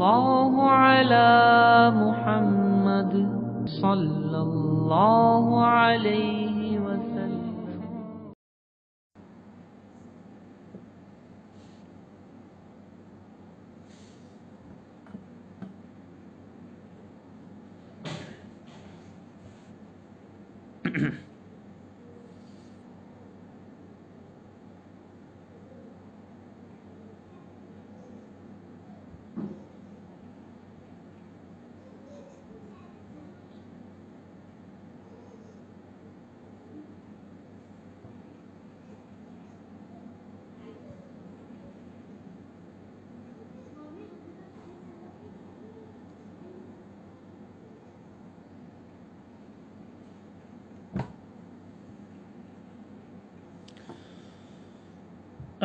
الله على محمد صلى الله عليه وسلم.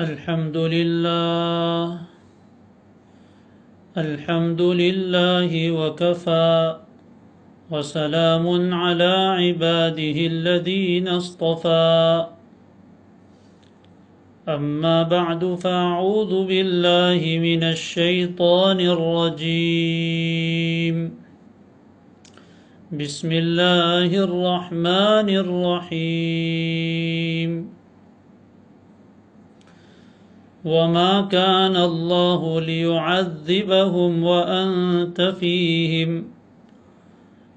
الحمد لله وكفى وسلام على عباده الذين اصطفى. أما بعد فأعوذ بالله من الشيطان الرجيم. بسم الله الرحمن الرحيم. وما كان الله ليعذبهم وأنت فيهم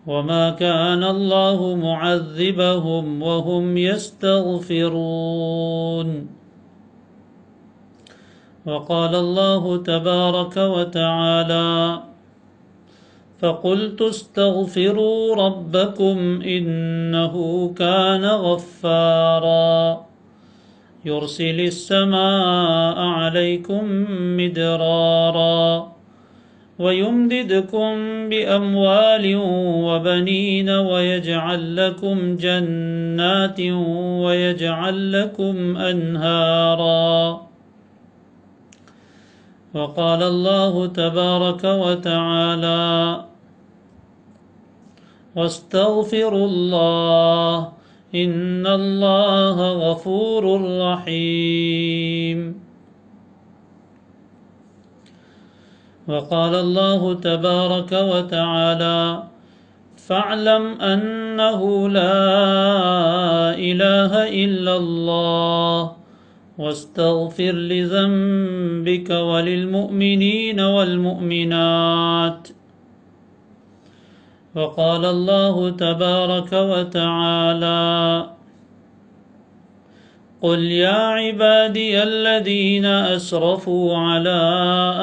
وما كان الله معذبهم وهم يستغفرون. وقال الله تبارك وتعالى: فقلت استغفروا ربكم إنه كان غفارا يرسل السماء عليكم مدرارا ويمددكم بأموال وبنين ويجعل لكم جنات ويجعل لكم أنهارا. وقال الله تبارك وتعالى: واستغفروا الله إن الله غفور رحيم. وقال الله تبارك وتعالى: فاعلم أنه لا إله إلا الله واستغفر لذنبك وللمؤمنين والمؤمنات. وقال الله تبارك وتعالى: قل يا عبادي الذين أسرفوا على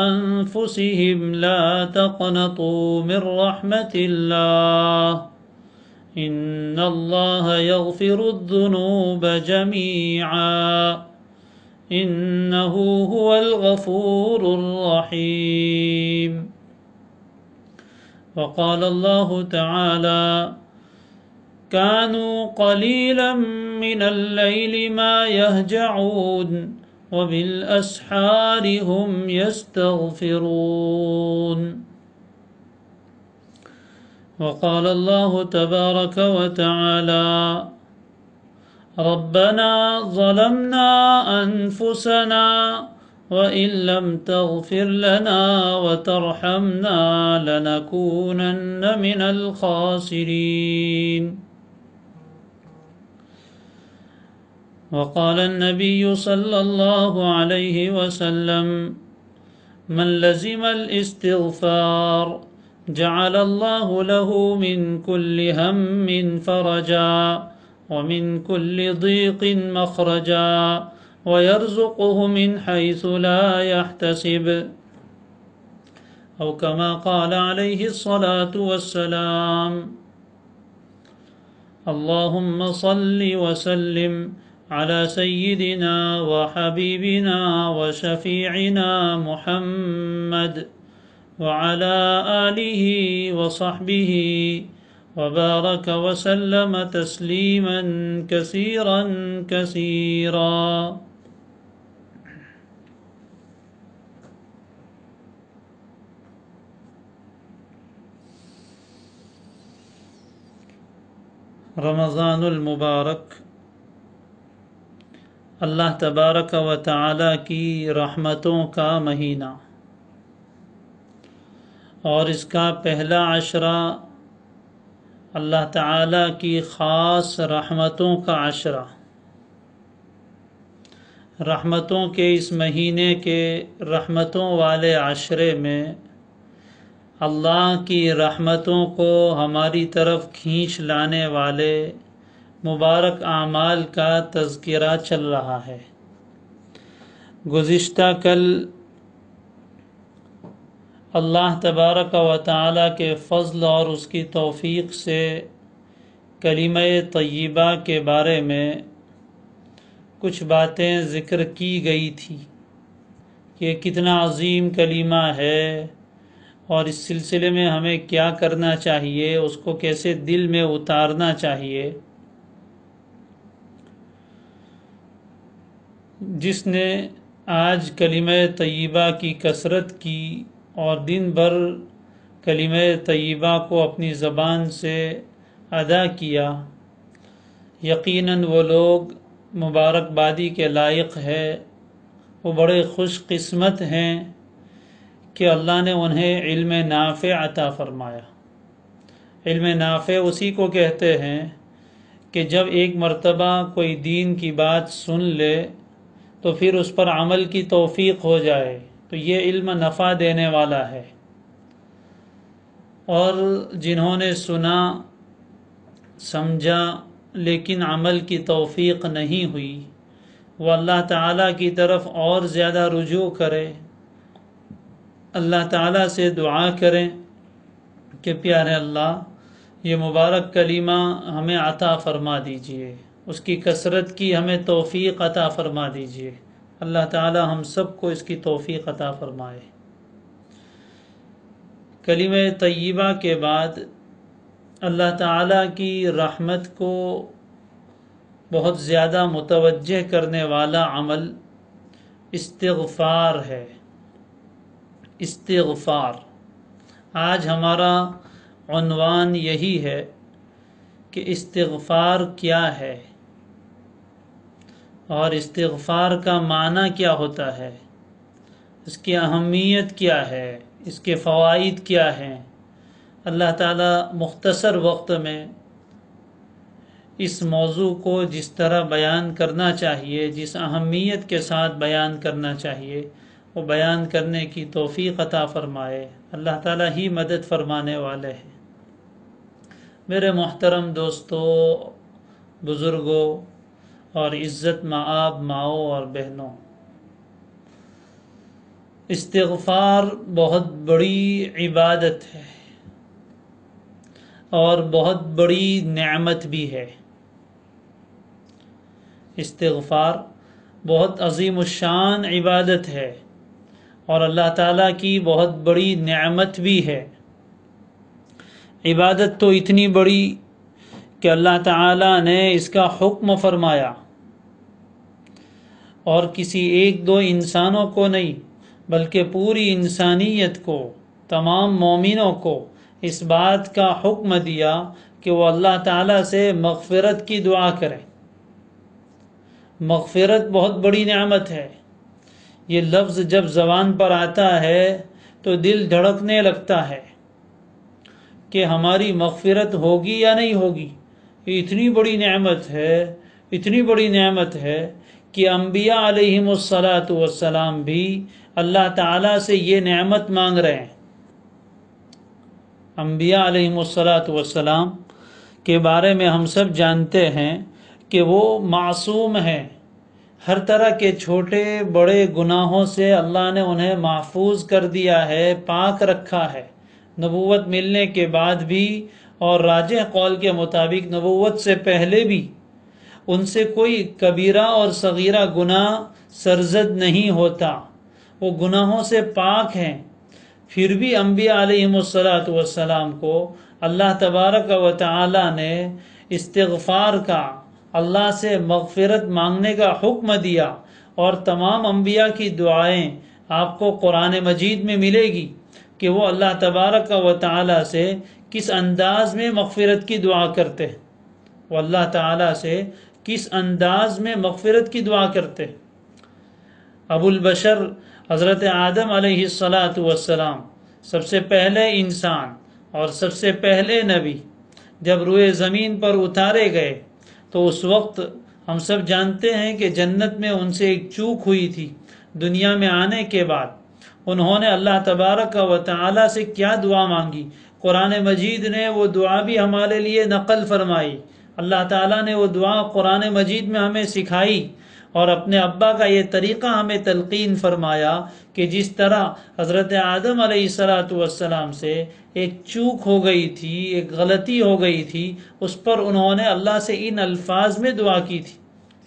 أنفسهم لا تقنطوا من رحمة الله إن الله يغفر الذنوب جميعا إنه هو الغفور الرحيم. وقال الله تعالى: كانوا قليلا من الليل ما يهجعون وبالأسحار هم يستغفرون. وقال الله تبارك وتعالى: ربنا ظلمنا أنفسنا وإن لم تغفر لنا وترحمنا لنكونن من الخاسرين. وقال النبي صلى الله عليه وسلم: من لزم الاستغفار جعل الله له من كل هم فرجا ومن كل ضيق مخرجا ويرزقه من حيث لا يحتسب، أو كما قال عليه الصلاة والسلام. اللهم صل وسلم على سيدنا وحبيبنا وشفيعنا محمد وعلى آله وصحبه وبارك وسلم تسليما كثيرا كثيرا. رمضان المبارک اللہ تبارک و تعالی کی رحمتوں کا مہینہ، اور اس کا پہلا عشرہ اللہ تعالیٰ کی خاص رحمتوں کا عشرہ، رحمتوں کے اس مہینے کے رحمتوں والے عشرے میں اللہ کی رحمتوں کو ہماری طرف کھینچ لانے والے مبارک اعمال کا تذکرہ چل رہا ہے۔ گزشتہ کل اللہ تبارک و تعالیٰ کے فضل اور اس کی توفیق سے کلمہ طیبہ کے بارے میں کچھ باتیں ذکر کی گئی تھی کہ کتنا عظیم کلمہ ہے اور اس سلسلے میں ہمیں کیا کرنا چاہیے، اس کو کیسے دل میں اتارنا چاہیے۔ جس نے آج کلمہ طیبہ کی کثرت کی اور دن بھر کلمہ طیبہ کو اپنی زبان سے ادا کیا، یقیناً وہ لوگ مبارکبادی کے لائق ہے، وہ بڑے خوش قسمت ہیں کہ اللہ نے انہیں علم نافع عطا فرمایا۔ علم نافع اسی کو کہتے ہیں کہ جب ایک مرتبہ کوئی دین کی بات سن لے تو پھر اس پر عمل کی توفیق ہو جائے، تو یہ علم نفع دینے والا ہے۔ اور جنہوں نے سنا سمجھا لیکن عمل کی توفیق نہیں ہوئی، وہ اللہ تعالیٰ کی طرف اور زیادہ رجوع کرے، اللہ تعالیٰ سے دعا کریں کہ پیارے اللہ یہ مبارک کلمہ ہمیں عطا فرما دیجئے، اس کی کثرت کی ہمیں توفیق عطا فرما دیجئے۔ اللہ تعالیٰ ہم سب کو اس کی توفیق عطا فرمائے۔ کلمہ طیبہ کے بعد اللہ تعالیٰ کی رحمت کو بہت زیادہ متوجہ کرنے والا عمل استغفار ہے۔ استغفار آج ہمارا عنوان یہی ہے کہ استغفار کیا ہے اور استغفار کا معنی کیا ہوتا ہے، اس کی اہمیت کیا ہے، اس کے فوائد کیا ہیں۔ اللہ تعالیٰ مختصر وقت میں اس موضوع کو جس طرح بیان کرنا چاہیے، جس اہمیت کے ساتھ بیان کرنا چاہیے، وہ بیان کرنے کی توفیق عطا فرمائے۔ اللہ تعالیٰ ہی مدد فرمانے والے ہیں۔ میرے محترم دوستو، بزرگوں اور عزت مآب ماؤں اور بہنوں، استغفار بہت بڑی عبادت ہے اور بہت بڑی نعمت بھی ہے۔ استغفار بہت عظیم الشان عبادت ہے اور اللہ تعالیٰ کی بہت بڑی نعمت بھی ہے۔ عبادت تو اتنی بڑی کہ اللہ تعالیٰ نے اس کا حکم فرمایا اور کسی ایک دو انسانوں کو نہیں بلکہ پوری انسانیت کو، تمام مومنوں کو اس بات کا حکم دیا کہ وہ اللہ تعالیٰ سے مغفرت کی دعا کریں۔ مغفرت بہت بڑی نعمت ہے۔ یہ لفظ جب زبان پر آتا ہے تو دل دھڑکنے لگتا ہے کہ ہماری مغفرت ہوگی یا نہیں ہوگی۔ یہ اتنی بڑی نعمت ہے، اتنی بڑی نعمت ہے کہ انبیاء علیہم السلام بھی اللہ تعالیٰ سے یہ نعمت مانگ رہے ہیں۔ انبیاء علیہم السلام کے بارے میں ہم سب جانتے ہیں کہ وہ معصوم ہیں، ہر طرح کے چھوٹے بڑے گناہوں سے اللہ نے انہیں محفوظ کر دیا ہے، پاک رکھا ہے۔ نبوت ملنے کے بعد بھی اور راجح قول کے مطابق نبوت سے پہلے بھی ان سے کوئی کبیرہ اور صغیرہ گناہ سرزد نہیں ہوتا، وہ گناہوں سے پاک ہیں۔ پھر بھی انبیاء علیہم السلام کو اللہ تبارک و تعالی نے استغفار کا، اللہ سے مغفرت مانگنے کا حکم دیا، اور تمام انبیاء کی دعائیں آپ کو قرآن مجید میں ملے گی کہ وہ اللہ تبارک و تعالی سے کس انداز میں مغفرت کی دعا کرتے ہیں، وہ اللہ تعالی سے کس انداز میں مغفرت کی دعا کرتے ہیں۔ ابو البشر حضرت آدم علیہ السلام سب سے پہلے انسان اور سب سے پہلے نبی جب روئے زمین پر اتارے گئے تو اس وقت ہم سب جانتے ہیں کہ جنت میں ان سے ایک چوک ہوئی تھی۔ دنیا میں آنے کے بعد انہوں نے اللہ تبارک و تعالی سے کیا دعا مانگی، قرآن مجید نے وہ دعا بھی ہمارے لیے نقل فرمائی۔ اللہ تعالیٰ نے وہ دعا قرآن مجید میں ہمیں سکھائی اور اپنے ابا کا یہ طریقہ ہمیں تلقین فرمایا کہ جس طرح حضرت آدم علیہ السلام سے ایک چوک ہو گئی تھی، ایک غلطی ہو گئی تھی، اس پر انہوں نے اللہ سے ان الفاظ میں دعا کی تھی۔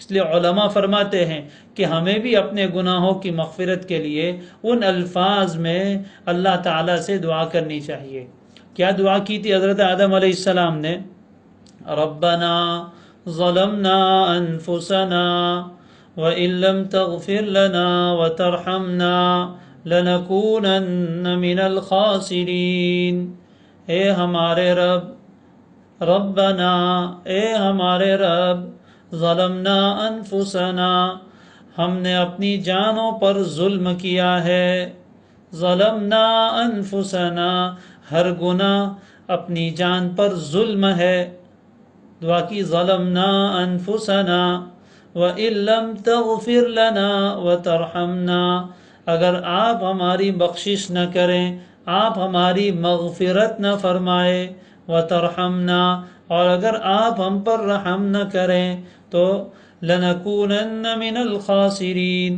اس لیے علماء فرماتے ہیں کہ ہمیں بھی اپنے گناہوں کی مغفرت کے لیے ان الفاظ میں اللہ تعالیٰ سے دعا کرنی چاہیے۔ کیا دعا کی تھی حضرت آدم علیہ السلام نے؟ ربنا ظلمنا انفسنا وَإِن لَّمْ تَغْفِرْ لَنَا وَتَرْحَمْنَا لَنَكُونَنَّ مِنَ الْخَاسِرِينَ۔ اے ہمارے رب، ربنا اے ہمارے رب، ظلمنا انفسنا ہم نے اپنی جانوں پر ظلم کیا ہے، ظلمنا انفسنا ہر گناہ اپنی جان پر ظلم ہے۔ دعا کی ظلمنا انفسنا وَإِن لَّمْ تَغْفِرْ لَنَا وَتَرْحَمْنَا اگر آپ ہماری بخشش نہ کریں، آپ ہماری مغفرت نہ فرمائے، وَتَرْحَمْنَا اور اگر آپ ہم پر رحم نہ کریں تو لَنَكُونَنَّ مِنَ الْخَاسِرِينَ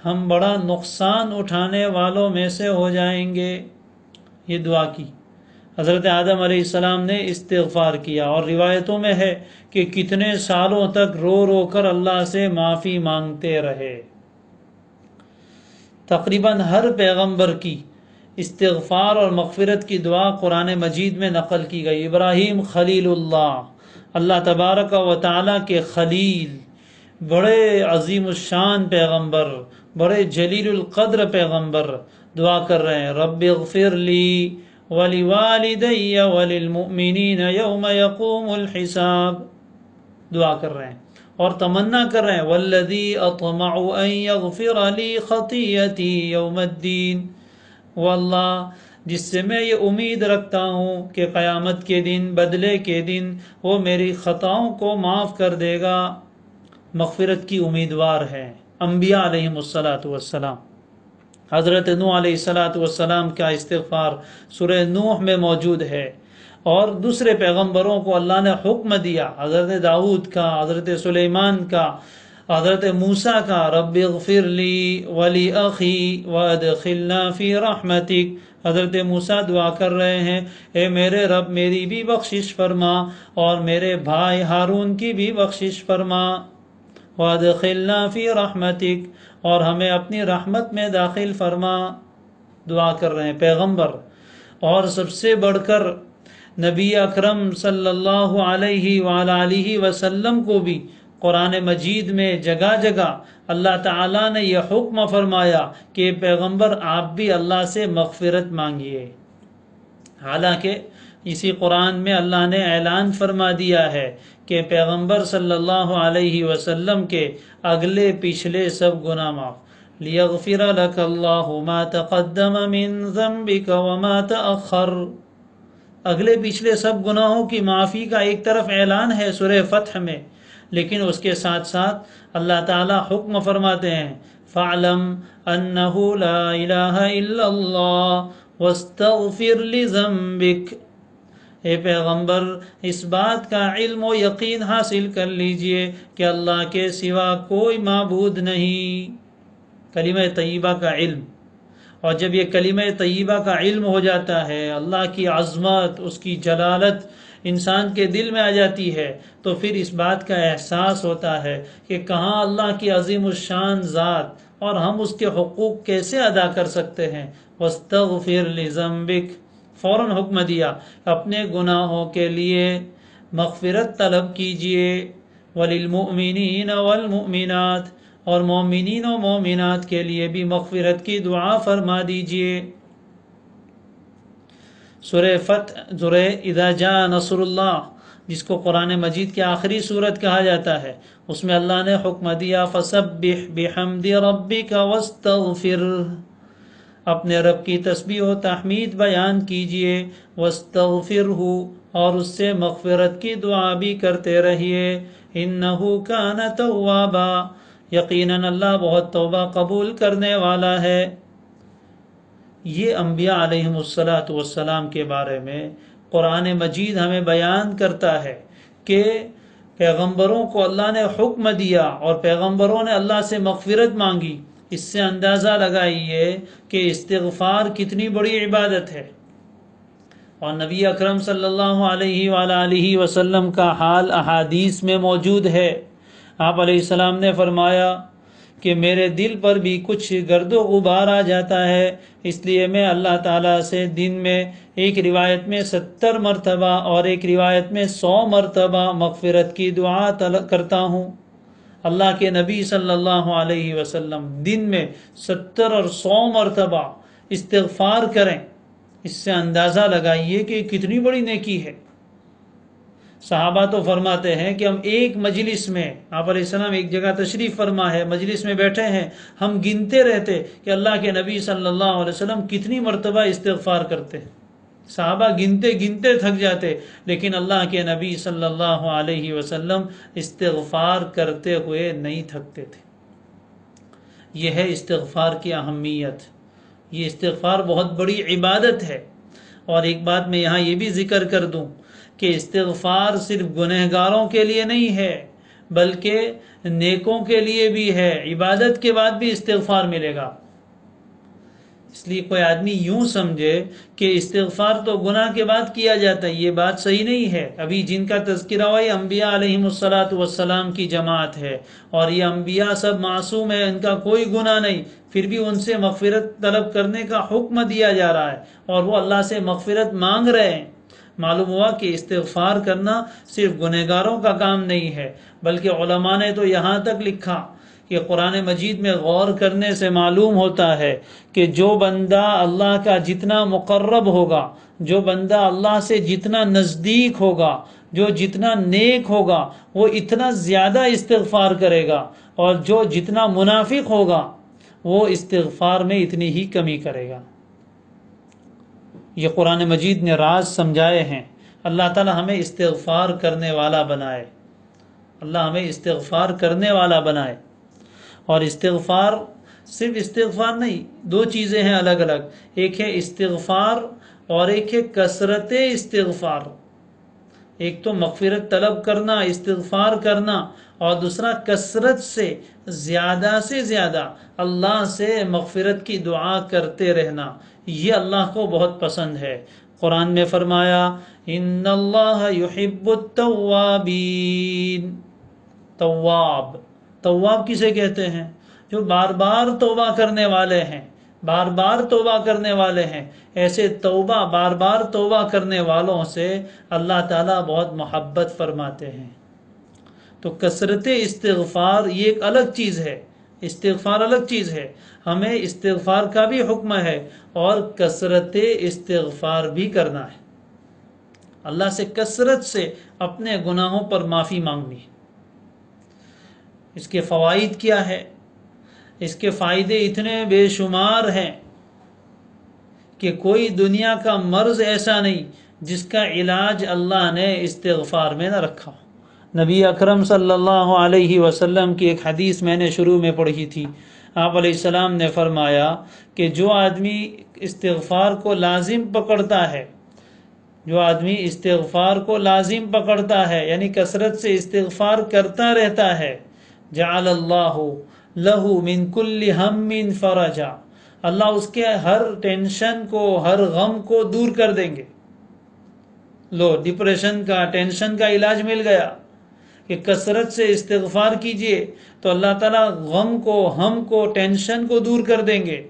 ہم بڑا نقصان اٹھانے والوں میں سے ہو جائیں گے۔ یہ دعا کی حضرت آدم علیہ السلام نے، استغفار کیا، اور روایتوں میں ہے کہ کتنے سالوں تک رو رو کر اللہ سے معافی مانگتے رہے۔ تقریباً ہر پیغمبر کی استغفار اور مغفرت کی دعا قرآن مجید میں نقل کی گئی۔ ابراہیم خلیل اللہ، اللہ تبارک و تعالیٰ کے خلیل، بڑے عظیم الشان پیغمبر، بڑے جلیل القدر پیغمبر دعا کر رہے ہیں، رب اغفر لی وَلِوَالِدَيَّ وَلِلْمُؤْمِنِينَ يَوْمَ يَقُومُ الْحِسَابِ دعا کر رہے ہیں اور تمنا کر رہے ہیں، وَالَّذِي أَطْمَعُ أَن يَغْفِرَ لِي خَطِيَّتِي يَوْمَ الدِّينِ وہ اللہ جس سے میں یہ امید رکھتا ہوں کہ قیامت کے دن، بدلے کے دن وہ میری خطاؤں کو معاف کر دے گا۔ مغفرت کی امیدوار ہے انبیاء علیہم السلام۔ حضرت نوح علیہ السلام کا استغفار سورہ نوح میں موجود ہے، اور دوسرے پیغمبروں کو اللہ نے حکم دیا، حضرت داؤد کا، حضرت سلیمان کا، حضرت موسیٰ کا، رب اغفر لی ولی اخی وادخلنا فی رحمتک۔ حضرت موسیٰ دعا کر رہے ہیں، اے میرے رب میری بھی بخشش فرما اور میرے بھائی ہارون کی بھی بخشش فرما، وادخلنا فی رحمتک اور ہمیں اپنی رحمت میں داخل فرما۔ دعا کر رہے ہیں پیغمبر، اور سب سے بڑھ کر نبی اکرم صلی اللہ علیہ وآلہ وسلم کو بھی قرآن مجید میں جگہ جگہ اللہ تعالیٰ نے یہ حکم فرمایا کہ پیغمبر آپ بھی اللہ سے مغفرت مانگیے۔ حالانکہ اسی قرآن میں اللہ نے اعلان فرما دیا ہے کہ پیغمبر صلی اللہ علیہ وسلم کے اگلے پچھلے سب گناہ معاف، لِيَغْفِرَ لَكَ اللَّهُ مَا تَقَدَّمَ مِن ذَنبِكَ وَمَا تَأَخَّرَ اگلے پچھلے سب گناہوں کی معافی کا ایک طرف اعلان ہے سورہ فتح میں، لیکن اس کے ساتھ ساتھ اللہ تعالیٰ حکم فرماتے ہیں، فَاعْلَمْ أَنَّهُ لَا إِلَٰهَ إِلَّا اللَّهُ وَاسْتَغْفِرْ لِذَنبِكَ اے پیغمبر اس بات کا علم و یقین حاصل کر لیجئے کہ اللہ کے سوا کوئی معبود نہیں۔ کلمہ طیبہ کا علم، اور جب یہ کلمہ طیبہ کا علم ہو جاتا ہے، اللہ کی عظمت، اس کی جلالت انسان کے دل میں آ جاتی ہے، تو پھر اس بات کا احساس ہوتا ہے کہ کہاں اللہ کی عظیم الشان ذات اور ہم اس کے حقوق کیسے ادا کر سکتے ہیں۔ وَاسْتَغْفِرْ لِذَنبِكَ فوراً حکم دیا اپنے گناہوں کے لیے مغفرت طلب کیجئے، وَلِلْمُؤْمِنِينَ وَالْمُؤْمِنَاتِ اور مومنین و مومنات کے لیے بھی مغفرت کی دعا فرما دیجئے۔ سورہ فتح، سورہ اذا جاء نصر اللہ، جس کو قرآن مجید کی آخری سورت کہا جاتا ہے، اس میں اللہ نے حکم دیا فَسَبِّحْ بِحَمْدِ رَبِّكَ وَاسْتَغْفِرْ اپنے رب کی تسبیح و تحمید بیان کیجئے، واستغفرہ، اور اس سے مغفرت کی دعا بھی کرتے رہیے، انہ کان توابا، یقیناً اللہ بہت توبہ قبول کرنے والا ہے۔ یہ انبیاء علیہم السلام کے بارے میں قرآن مجید ہمیں بیان کرتا ہے کہ پیغمبروں کو اللہ نے حکم دیا اور پیغمبروں نے اللہ سے مغفرت مانگی۔ اس سے اندازہ لگائیے کہ استغفار کتنی بڑی عبادت ہے، اور نبی اکرم صلی اللہ علیہ وآلہ وسلم کا حال احادیث میں موجود ہے۔ آپ علیہ السلام نے فرمایا کہ میرے دل پر بھی کچھ گرد و غبار آ جاتا ہے، اس لیے میں اللہ تعالیٰ سے دن میں ایک روایت میں 70 مرتبہ اور ایک روایت میں 100 مرتبہ مغفرت کی دعا کرتا ہوں۔ اللہ کے نبی صلی اللہ علیہ وسلم دن میں 70 اور 100 مرتبہ استغفار کریں، اس سے اندازہ لگائیے کہ کتنی بڑی نیکی ہے۔ صحابہ تو فرماتے ہیں کہ ہم ایک مجلس میں، آپ علیہ السلام ایک جگہ تشریف فرما ہے، مجلس میں بیٹھے ہیں، ہم گنتے رہتے کہ اللہ کے نبی صلی اللہ علیہ وسلم کتنی مرتبہ استغفار کرتے ہیں۔ صحابہ گنتے گنتے تھک جاتے، لیکن اللہ کے نبی صلی اللہ علیہ وسلم استغفار کرتے ہوئے نہیں تھکتے تھے۔ یہ ہے استغفار کی اہمیت، یہ استغفار بہت بڑی عبادت ہے۔ اور ایک بات میں یہاں یہ بھی ذکر کر دوں کہ استغفار صرف گنہگاروں کے لیے نہیں ہے بلکہ نیکوں کے لیے بھی ہے، عبادت کے بعد بھی استغفار ملے گا۔ اس لیے کوئی آدمی یوں سمجھے کہ استغفار تو گناہ کے بعد کیا جاتا ہے، یہ بات صحیح نہیں ہے۔ ابھی جن کا تذکرہ ہوا یہ انبیاء علیہم السلام کی جماعت ہے، اور یہ انبیاء سب معصوم ہیں، ان کا کوئی گناہ نہیں، پھر بھی ان سے مغفرت طلب کرنے کا حکم دیا جا رہا ہے اور وہ اللہ سے مغفرت مانگ رہے ہیں۔ معلوم ہوا کہ استغفار کرنا صرف گنہگاروں کا کام نہیں ہے، بلکہ علماء نے تو یہاں تک لکھا کہ قرآن مجید میں غور کرنے سے معلوم ہوتا ہے کہ جو بندہ اللہ کا جتنا مقرب ہوگا، جو بندہ اللہ سے جتنا نزدیک ہوگا، جو جتنا نیک ہوگا، وہ اتنا زیادہ استغفار کرے گا، اور جو جتنا منافق ہوگا وہ استغفار میں اتنی ہی کمی کرے گا۔ یہ قرآن مجید نے راز سمجھائے ہیں۔ اللہ تعالی ہمیں استغفار کرنے والا بنائے، اللہ ہمیں استغفار کرنے والا بنائے۔ اور استغفار صرف استغفار نہیں، دو چیزیں ہیں الگ الگ، ایک ہے استغفار اور ایک ہے کثرت استغفار۔ ایک تو مغفرت طلب کرنا، استغفار کرنا، اور دوسرا کثرت سے زیادہ اللہ سے مغفرت کی دعا کرتے رہنا، یہ اللہ کو بہت پسند ہے۔ قرآن میں فرمایا ان اللہ یحب التوابین۔ تواب کسے کہتے ہیں؟ جو بار بار توبہ کرنے والے ہیں، بار بار توبہ کرنے والے ہیں۔ ایسے بار بار توبہ کرنے والوں سے اللہ تعالیٰ بہت محبت فرماتے ہیں۔ تو کثرت استغفار یہ ایک الگ چیز ہے، استغفار الگ چیز ہے، ہمیں استغفار کا بھی حکم ہے اور کثرت استغفار بھی کرنا ہے۔ اللہ سے کثرت سے اپنے گناہوں پر معافی مانگنی ہے۔ اس کے فوائد کیا ہے؟ اس کے فائدے اتنے بے شمار ہیں کہ کوئی دنیا کا مرض ایسا نہیں جس کا علاج اللہ نے استغفار میں نہ رکھا۔ نبی اکرم صلی اللہ علیہ وسلم کی ایک حدیث میں نے شروع میں پڑھی تھی۔ آپ علیہ السلام نے فرمایا کہ جو آدمی استغفار کو لازم پکڑتا ہے، جو آدمی استغفار کو لازم پکڑتا ہے، یعنی کثرت سے استغفار کرتا رہتا ہے، جعل اللہ لہ من کل ہم فرجا، اللہ اس کے ہر ٹینشن کو، ہر غم کو دور کر دیں گے۔ لو، ڈپریشن کا، ٹینشن کا علاج مل گیا کہ کثرت سے استغفار کیجئے تو اللہ تعالیٰ غم کو، ہم کو، ٹینشن کو دور کر دیں گے۔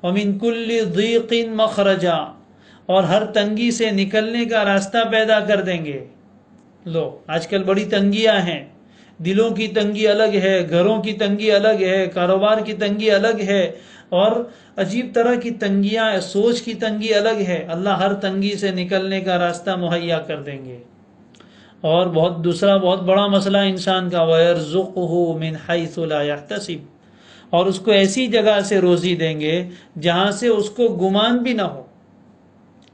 وَمِن كُلِّ ضِيقٍ مَخْرَجًا، اور ہر تنگی سے نکلنے کا راستہ پیدا کر دیں گے۔ لو، آج کل بڑی تنگیاں ہیں، دلوں کی تنگی الگ ہے، گھروں کی تنگی الگ ہے، کاروبار کی تنگی الگ ہے، اور عجیب طرح کی تنگیاں، سوچ کی تنگی الگ ہے۔ اللہ ہر تنگی سے نکلنے کا راستہ مہیا کر دیں گے۔ اور دوسرا بہت بڑا مسئلہ انسان کا، وَيَرْزُقُهُ مِنْ حَيْثُ لَا يَحْتَسِبُ، اور اس کو ایسی جگہ سے روزی دیں گے جہاں سے اس کو گمان بھی نہ ہو.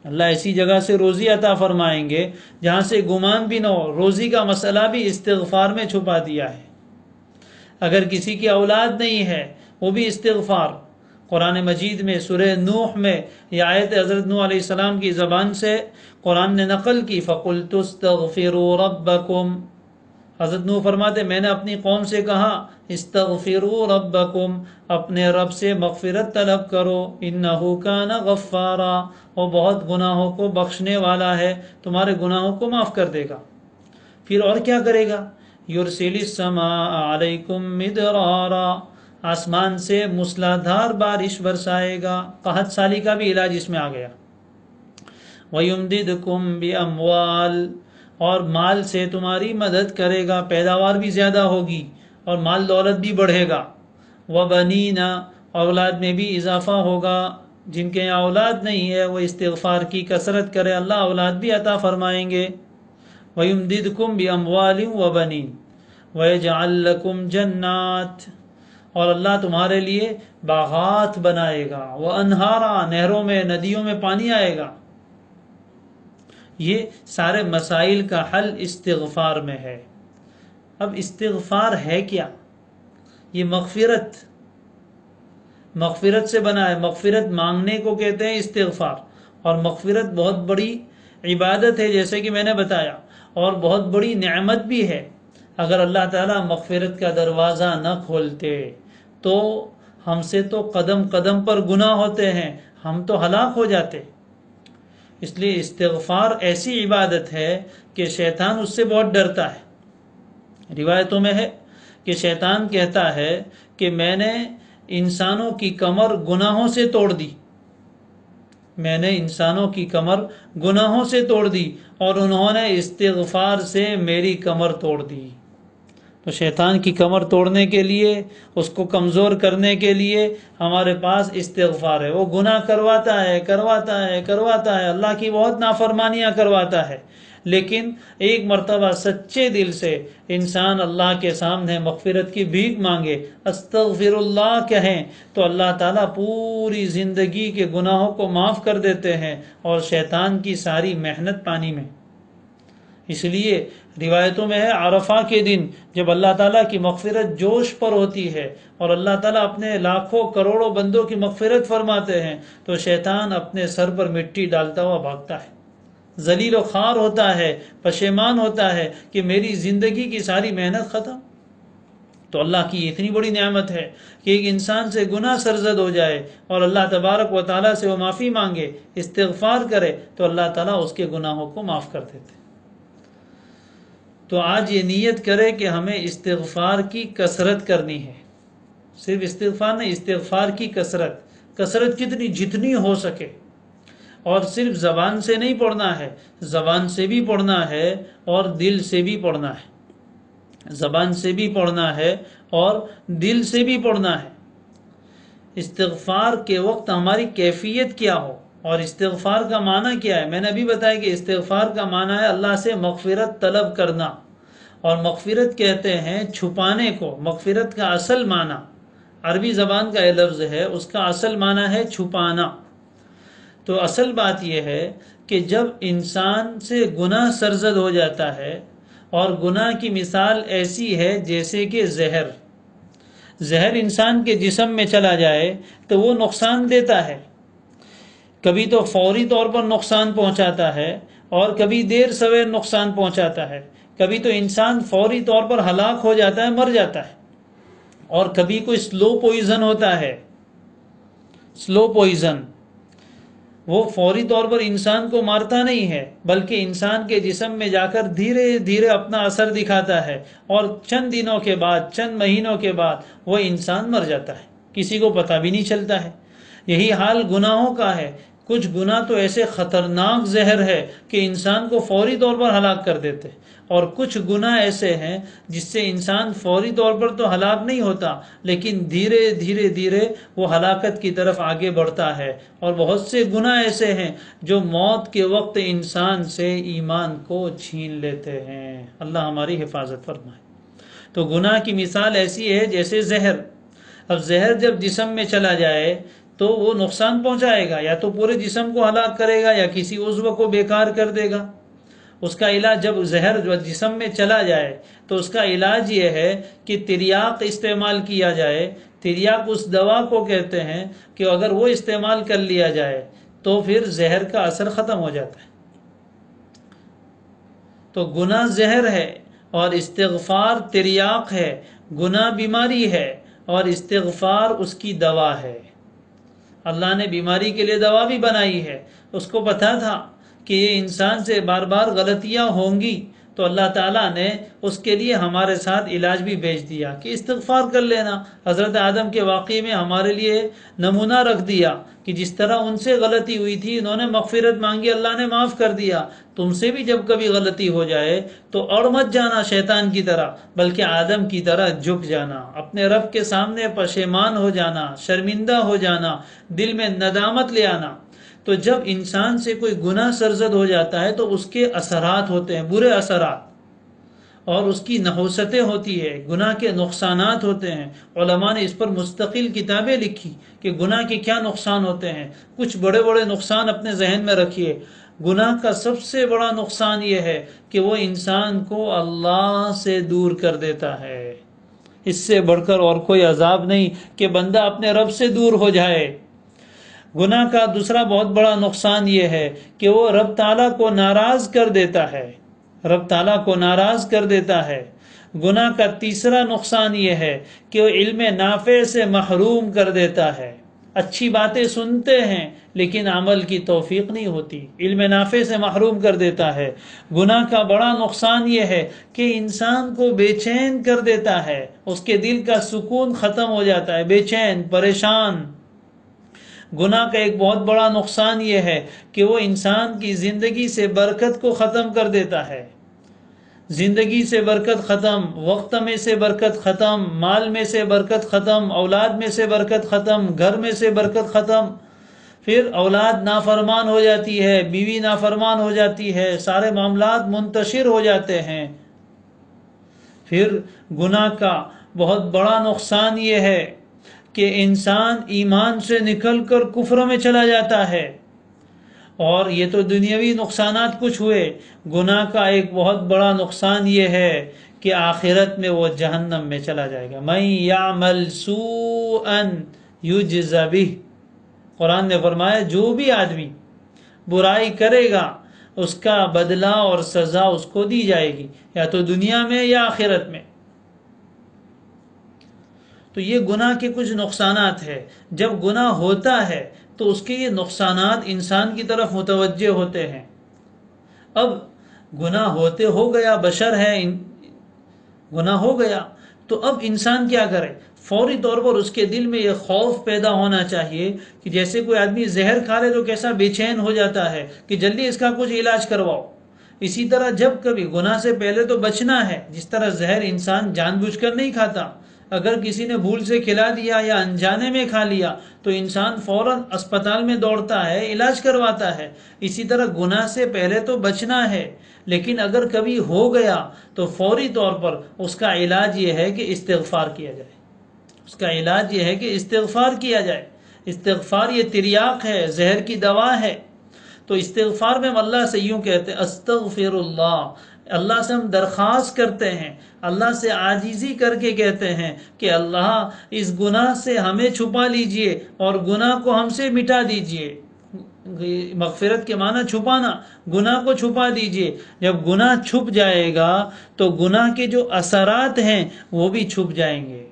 اللہ ایسی جگہ سے روزی عطا فرمائیں گے جہاں سے گمان بھی نہ ہو. روزی کا مسئلہ بھی استغفار میں چھپا دیا ہے. اگر کسی کی اولاد نہیں ہے وہ بھی استغفار. قرآن مجید میں سورہ نوح میں یہ آیت حضرت نوح علیہ السلام کی زبان سے قرآن نے نقل کی. فَقُلْتُ اسْتَغْفِرُوا رَبَّكُمْ. حضرت نوح فرماتے میں نے اپنی قوم سے کہا استغفروا ربکم، اپنے رب سے مغفرت طلب کرو، انہ کان غفارا، وہ بہت گناہوں کو بخشنے والا ہے، تمہارے گناہوں کو معاف کر دے گا. پھر اور کیا کرے گا؟ یرسل السماء علیکم مدرارا، آسمان سے موسلادھار بارش برسائے گا. قحط سالی کا بھی علاج اس میں آ گیا. وَيُمْدِدْكُمْ بِأَمْوَالٍ، اور مال سے تمہاری مدد کرے گا، پیداوار بھی زیادہ ہوگی اور مال دولت بھی بڑھے گا. وَبَنِينَ، اولاد میں بھی اضافہ ہوگا. جن کے یہاں اولاد نہیں ہے وہ استغفار کی کثرت کرے، اللہ اولاد بھی عطا فرمائیں گے. وَيُمْدِدْكُمْ بِأَمْوَالٍ وَبَنِينَ وَيَجْعَلْ لَكُمْ جَنَّاتٍ، اور اللہ تمہارے لیے باغات بنائے گا. وَأَنْهَارًا، نہروں میں ندیوں میں پانی آئے گا. یہ سارے مسائل کا حل استغفار میں ہے. اب استغفار ہے کیا؟ یہ مغفرت سے بنا ہے. مغفرت مانگنے کو کہتے ہیں استغفار، اور مغفرت بہت بڑی عبادت ہے جیسے کہ میں نے بتایا، اور بہت بڑی نعمت بھی ہے. اگر اللہ تعالیٰ مغفرت کا دروازہ نہ کھولتے تو ہم سے تو قدم قدم پر گناہ ہوتے ہیں، ہم تو ہلاک ہو جاتے. اس لیے استغفار ایسی عبادت ہے کہ شیطان اس سے بہت ڈرتا ہے. روایتوں میں ہے کہ شیطان کہتا ہے کہ میں نے انسانوں کی کمر گناہوں سے توڑ دی، میں نے انسانوں کی کمر گناہوں سے توڑ دی اور انہوں نے استغفار سے میری کمر توڑ دی. تو شیطان کی کمر توڑنے کے لیے، اس کو کمزور کرنے کے لیے ہمارے پاس استغفار ہے. وہ گناہ کرواتا ہے، اللہ کی بہت نافرمانیاں کرواتا ہے، لیکن ایک مرتبہ سچے دل سے انسان اللہ کے سامنے مغفرت کی بھیک مانگے، استغفر اللہ کہیں، تو اللہ تعالیٰ پوری زندگی کے گناہوں کو معاف کر دیتے ہیں اور شیطان کی ساری محنت پانی میں. اس لیے روایتوں میں ہے عرفہ کے دن جب اللہ تعالیٰ کی مغفرت جوش پر ہوتی ہے اور اللہ تعالیٰ اپنے لاکھوں کروڑوں بندوں کی مغفرت فرماتے ہیں تو شیطان اپنے سر پر مٹی ڈالتا ہوا بھاگتا ہے، ذلیل و خوار ہوتا ہے، پشیمان ہوتا ہے کہ میری زندگی کی ساری محنت ختم. تو اللہ کی اتنی بڑی نعمت ہے کہ ایک انسان سے گناہ سرزد ہو جائے اور اللہ تبارک و تعالیٰ سے وہ معافی مانگے، استغفار کرے تو اللہ تعالیٰ اس کے گناہوں کو معاف کر دیتے. تو آج یہ نیت کرے کہ ہمیں استغفار کی کثرت کرنی ہے. صرف استغفار نہیں، استغفار کی کثرت کتنی جتنی ہو سکے. اور صرف زبان سے نہیں پڑھنا ہے، زبان سے بھی پڑھنا ہے اور دل سے بھی پڑھنا ہے. زبان سے بھی پڑھنا ہے اور دل سے بھی پڑھنا ہے. استغفار کے وقت ہماری کیفیت کیا ہو اور استغفار کا معنی کیا ہے. میں نے ابھی بتایا کہ استغفار کا معنی ہے اللہ سے مغفرت طلب کرنا، اور مغفرت کہتے ہیں چھپانے کو. مغفرت کا اصل معنی عربی زبان کا یہ لفظ ہے، اس کا اصل معنی ہے چھپانا. تو اصل بات یہ ہے کہ جب انسان سے گناہ سرزد ہو جاتا ہے، اور گناہ کی مثال ایسی ہے جیسے کہ زہر انسان کے جسم میں چلا جائے تو وہ نقصان دیتا ہے. کبھی تو فوری طور پر نقصان پہنچاتا ہے اور کبھی دیر سویر نقصان پہنچاتا ہے. کبھی تو انسان فوری طور پر ہلاک ہو جاتا ہے، مر جاتا ہے، اور کبھی کوئی سلو پوائزن ہوتا ہے. سلو پوائزن وہ فوری طور پر انسان کو مارتا نہیں ہے بلکہ انسان کے جسم میں جا کر دھیرے دھیرے اپنا اثر دکھاتا ہے، اور چند دنوں کے بعد، چند مہینوں کے بعد وہ انسان مر جاتا ہے، کسی کو پتہ بھی نہیں چلتا ہے. یہی حال گناہوں کا ہے. کچھ گناہ تو ایسے خطرناک زہر ہے کہ انسان کو فوری طور پر ہلاک کر دیتے، اور کچھ گناہ ایسے ہیں جس سے انسان فوری طور پر تو ہلاک نہیں ہوتا لیکن دھیرے دھیرے وہ ہلاکت کی طرف آگے بڑھتا ہے. اور بہت سے گناہ ایسے ہیں جو موت کے وقت انسان سے ایمان کو چھین لیتے ہیں. اللہ ہماری حفاظت فرمائے. تو گناہ کی مثال ایسی ہے جیسے زہر. اب زہر جب جسم میں چلا جائے تو وہ نقصان پہنچائے گا، یا تو پورے جسم کو ہلاک کرے گا یا کسی عضو کو بیکار کر دے گا۔ اس کا علاج، جب زہر جسم میں چلا جائے تو اس کا علاج یہ ہے کہ تریاق استعمال کیا جائے۔ تریاق اس دوا کو کہتے ہیں کہ اگر وہ استعمال کر لیا جائے تو پھر زہر کا اثر ختم ہو جاتا ہے۔ تو گناہ زہر ہے اور استغفار تریاق ہے۔ گناہ بیماری ہے اور استغفار اس کی دوا ہے۔ اللہ نے بیماری کے لیے دوا بھی بنائی ہے۔ اس کو پتہ تھا کہ یہ انسان سے بار بار غلطیاں ہوں گی، تو اللہ تعالیٰ نے اس کے لیے ہمارے ساتھ علاج بھی بھیج دیا کہ استغفار کر لینا۔ حضرت آدم کے واقعے میں ہمارے لیے نمونہ رکھ دیا کہ جس طرح ان سے غلطی ہوئی تھی، انہوں نے مغفرت مانگی، اللہ نے معاف کر دیا۔ تم سے بھی جب کبھی غلطی ہو جائے تو اڑ مت جانا شیطان کی طرح، بلکہ آدم کی طرح جھک جانا، اپنے رب کے سامنے پشیمان ہو جانا، شرمندہ ہو جانا، دل میں ندامت لے آنا۔ تو جب انسان سے کوئی گناہ سرزد ہو جاتا ہے تو اس کے اثرات ہوتے ہیں، برے اثرات، اور اس کی نحوستیں ہوتی ہے، گناہ کے نقصانات ہوتے ہیں۔ علماء نے اس پر مستقل کتابیں لکھی کہ گناہ کے کیا نقصان ہوتے ہیں۔ کچھ بڑے بڑے نقصان اپنے ذہن میں رکھیے۔ گناہ کا سب سے بڑا نقصان یہ ہے کہ وہ انسان کو اللہ سے دور کر دیتا ہے۔ اس سے بڑھ کر اور کوئی عذاب نہیں کہ بندہ اپنے رب سے دور ہو جائے۔ گناہ کا دوسرا بہت بڑا نقصان یہ ہے کہ وہ رب تعالیٰ کو ناراض کر دیتا ہے، رب تعالیٰ کو ناراض کر دیتا ہے۔ گناہ کا تیسرا نقصان یہ ہے کہ وہ علم نافع سے محروم کر دیتا ہے۔ اچھی باتیں سنتے ہیں لیکن عمل کی توفیق نہیں ہوتی، علم نافع سے محروم کر دیتا ہے۔ گناہ کا بڑا نقصان یہ ہے کہ انسان کو بے چین کر دیتا ہے، اس کے دل کا سکون ختم ہو جاتا ہے، بے چین، پریشان۔ گناہ کا ایک بہت بڑا نقصان یہ ہے کہ وہ انسان کی زندگی سے برکت کو ختم کر دیتا ہے۔ زندگی سے برکت ختم، وقت میں سے برکت ختم، مال میں سے برکت ختم، اولاد میں سے برکت ختم، گھر میں سے برکت ختم۔ پھر اولاد نافرمان ہو جاتی ہے، بیوی نافرمان ہو جاتی ہے، سارے معاملات منتشر ہو جاتے ہیں۔ پھر گناہ کا بہت بڑا نقصان یہ ہے کہ انسان ایمان سے نکل کر کفر میں چلا جاتا ہے۔ اور یہ تو دنیاوی نقصانات کچھ ہوئے، گناہ کا ایک بہت بڑا نقصان یہ ہے کہ آخرت میں وہ جہنم میں چلا جائے گا۔ من یعمل سوءا یجز بہ، قرآن نے فرمایا جو بھی آدمی برائی کرے گا اس کا بدلہ اور سزا اس کو دی جائے گی، یا تو دنیا میں یا آخرت میں۔ تو یہ گناہ کے کچھ نقصانات ہیں۔ جب گناہ ہوتا ہے تو اس کے یہ نقصانات انسان کی طرف متوجہ ہوتے ہیں۔ اب گناہ ہوتے ہو گیا، بشر ہے، گناہ ہو گیا، تو اب انسان کیا کرے؟ فوری طور پر اس کے دل میں یہ خوف پیدا ہونا چاہیے کہ جیسے کوئی آدمی زہر کھا لے تو کیسا بے چین ہو جاتا ہے کہ جلدی اس کا کچھ علاج کرواؤ۔ اسی طرح جب کبھی گناہ سے پہلے تو بچنا ہے۔ جس طرح زہر انسان جان بوجھ کر نہیں کھاتا، اگر کسی نے بھول سے کھلا دیا یا انجانے میں کھا لیا تو انسان فوراً اسپتال میں دوڑتا ہے، علاج کرواتا ہے۔ اسی طرح گناہ سے پہلے تو بچنا ہے، لیکن اگر کبھی ہو گیا تو فوری طور پر اس کا علاج یہ ہے کہ استغفار کیا جائے۔ اس کا علاج یہ ہے کہ استغفار کیا جائے۔ استغفار یہ تریاق ہے، زہر کی دوا ہے۔ تو استغفار میں ہم اللہ سے یوں کہتے ہیں استغفر اللہ، اللہ سے ہم درخواست کرتے ہیں، اللہ سے عاجزی کر کے کہتے ہیں کہ اللہ اس گناہ سے ہمیں چھپا لیجئے اور گناہ کو ہم سے مٹا دیجئے۔ مغفرت کے معنی چھپانا، گناہ کو چھپا دیجئے۔ جب گناہ چھپ جائے گا تو گناہ کے جو اثرات ہیں وہ بھی چھپ جائیں گے۔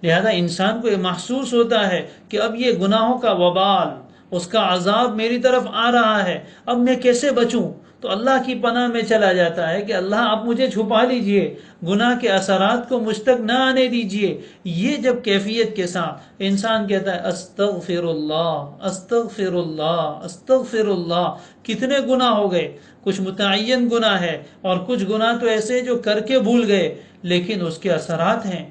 لہذا انسان کو یہ محسوس ہوتا ہے کہ اب یہ گناہوں کا وبال، اس کا عذاب میری طرف آ رہا ہے، اب میں کیسے بچوں؟ تو اللہ کی پناہ میں چلا جاتا ہے کہ اللہ آپ مجھے چھپا لیجئے، گناہ کے اثرات کو مجھ تک نہ آنے دیجئے۔ یہ جب کیفیت کے ساتھ انسان کہتا ہے استغفر اللہ استغفر اللہ استغفر اللہ، کتنے گناہ ہو گئے، کچھ متعین گناہ ہے اور کچھ گناہ تو ایسے جو کر کے بھول گئے لیکن اس کے اثرات ہیں۔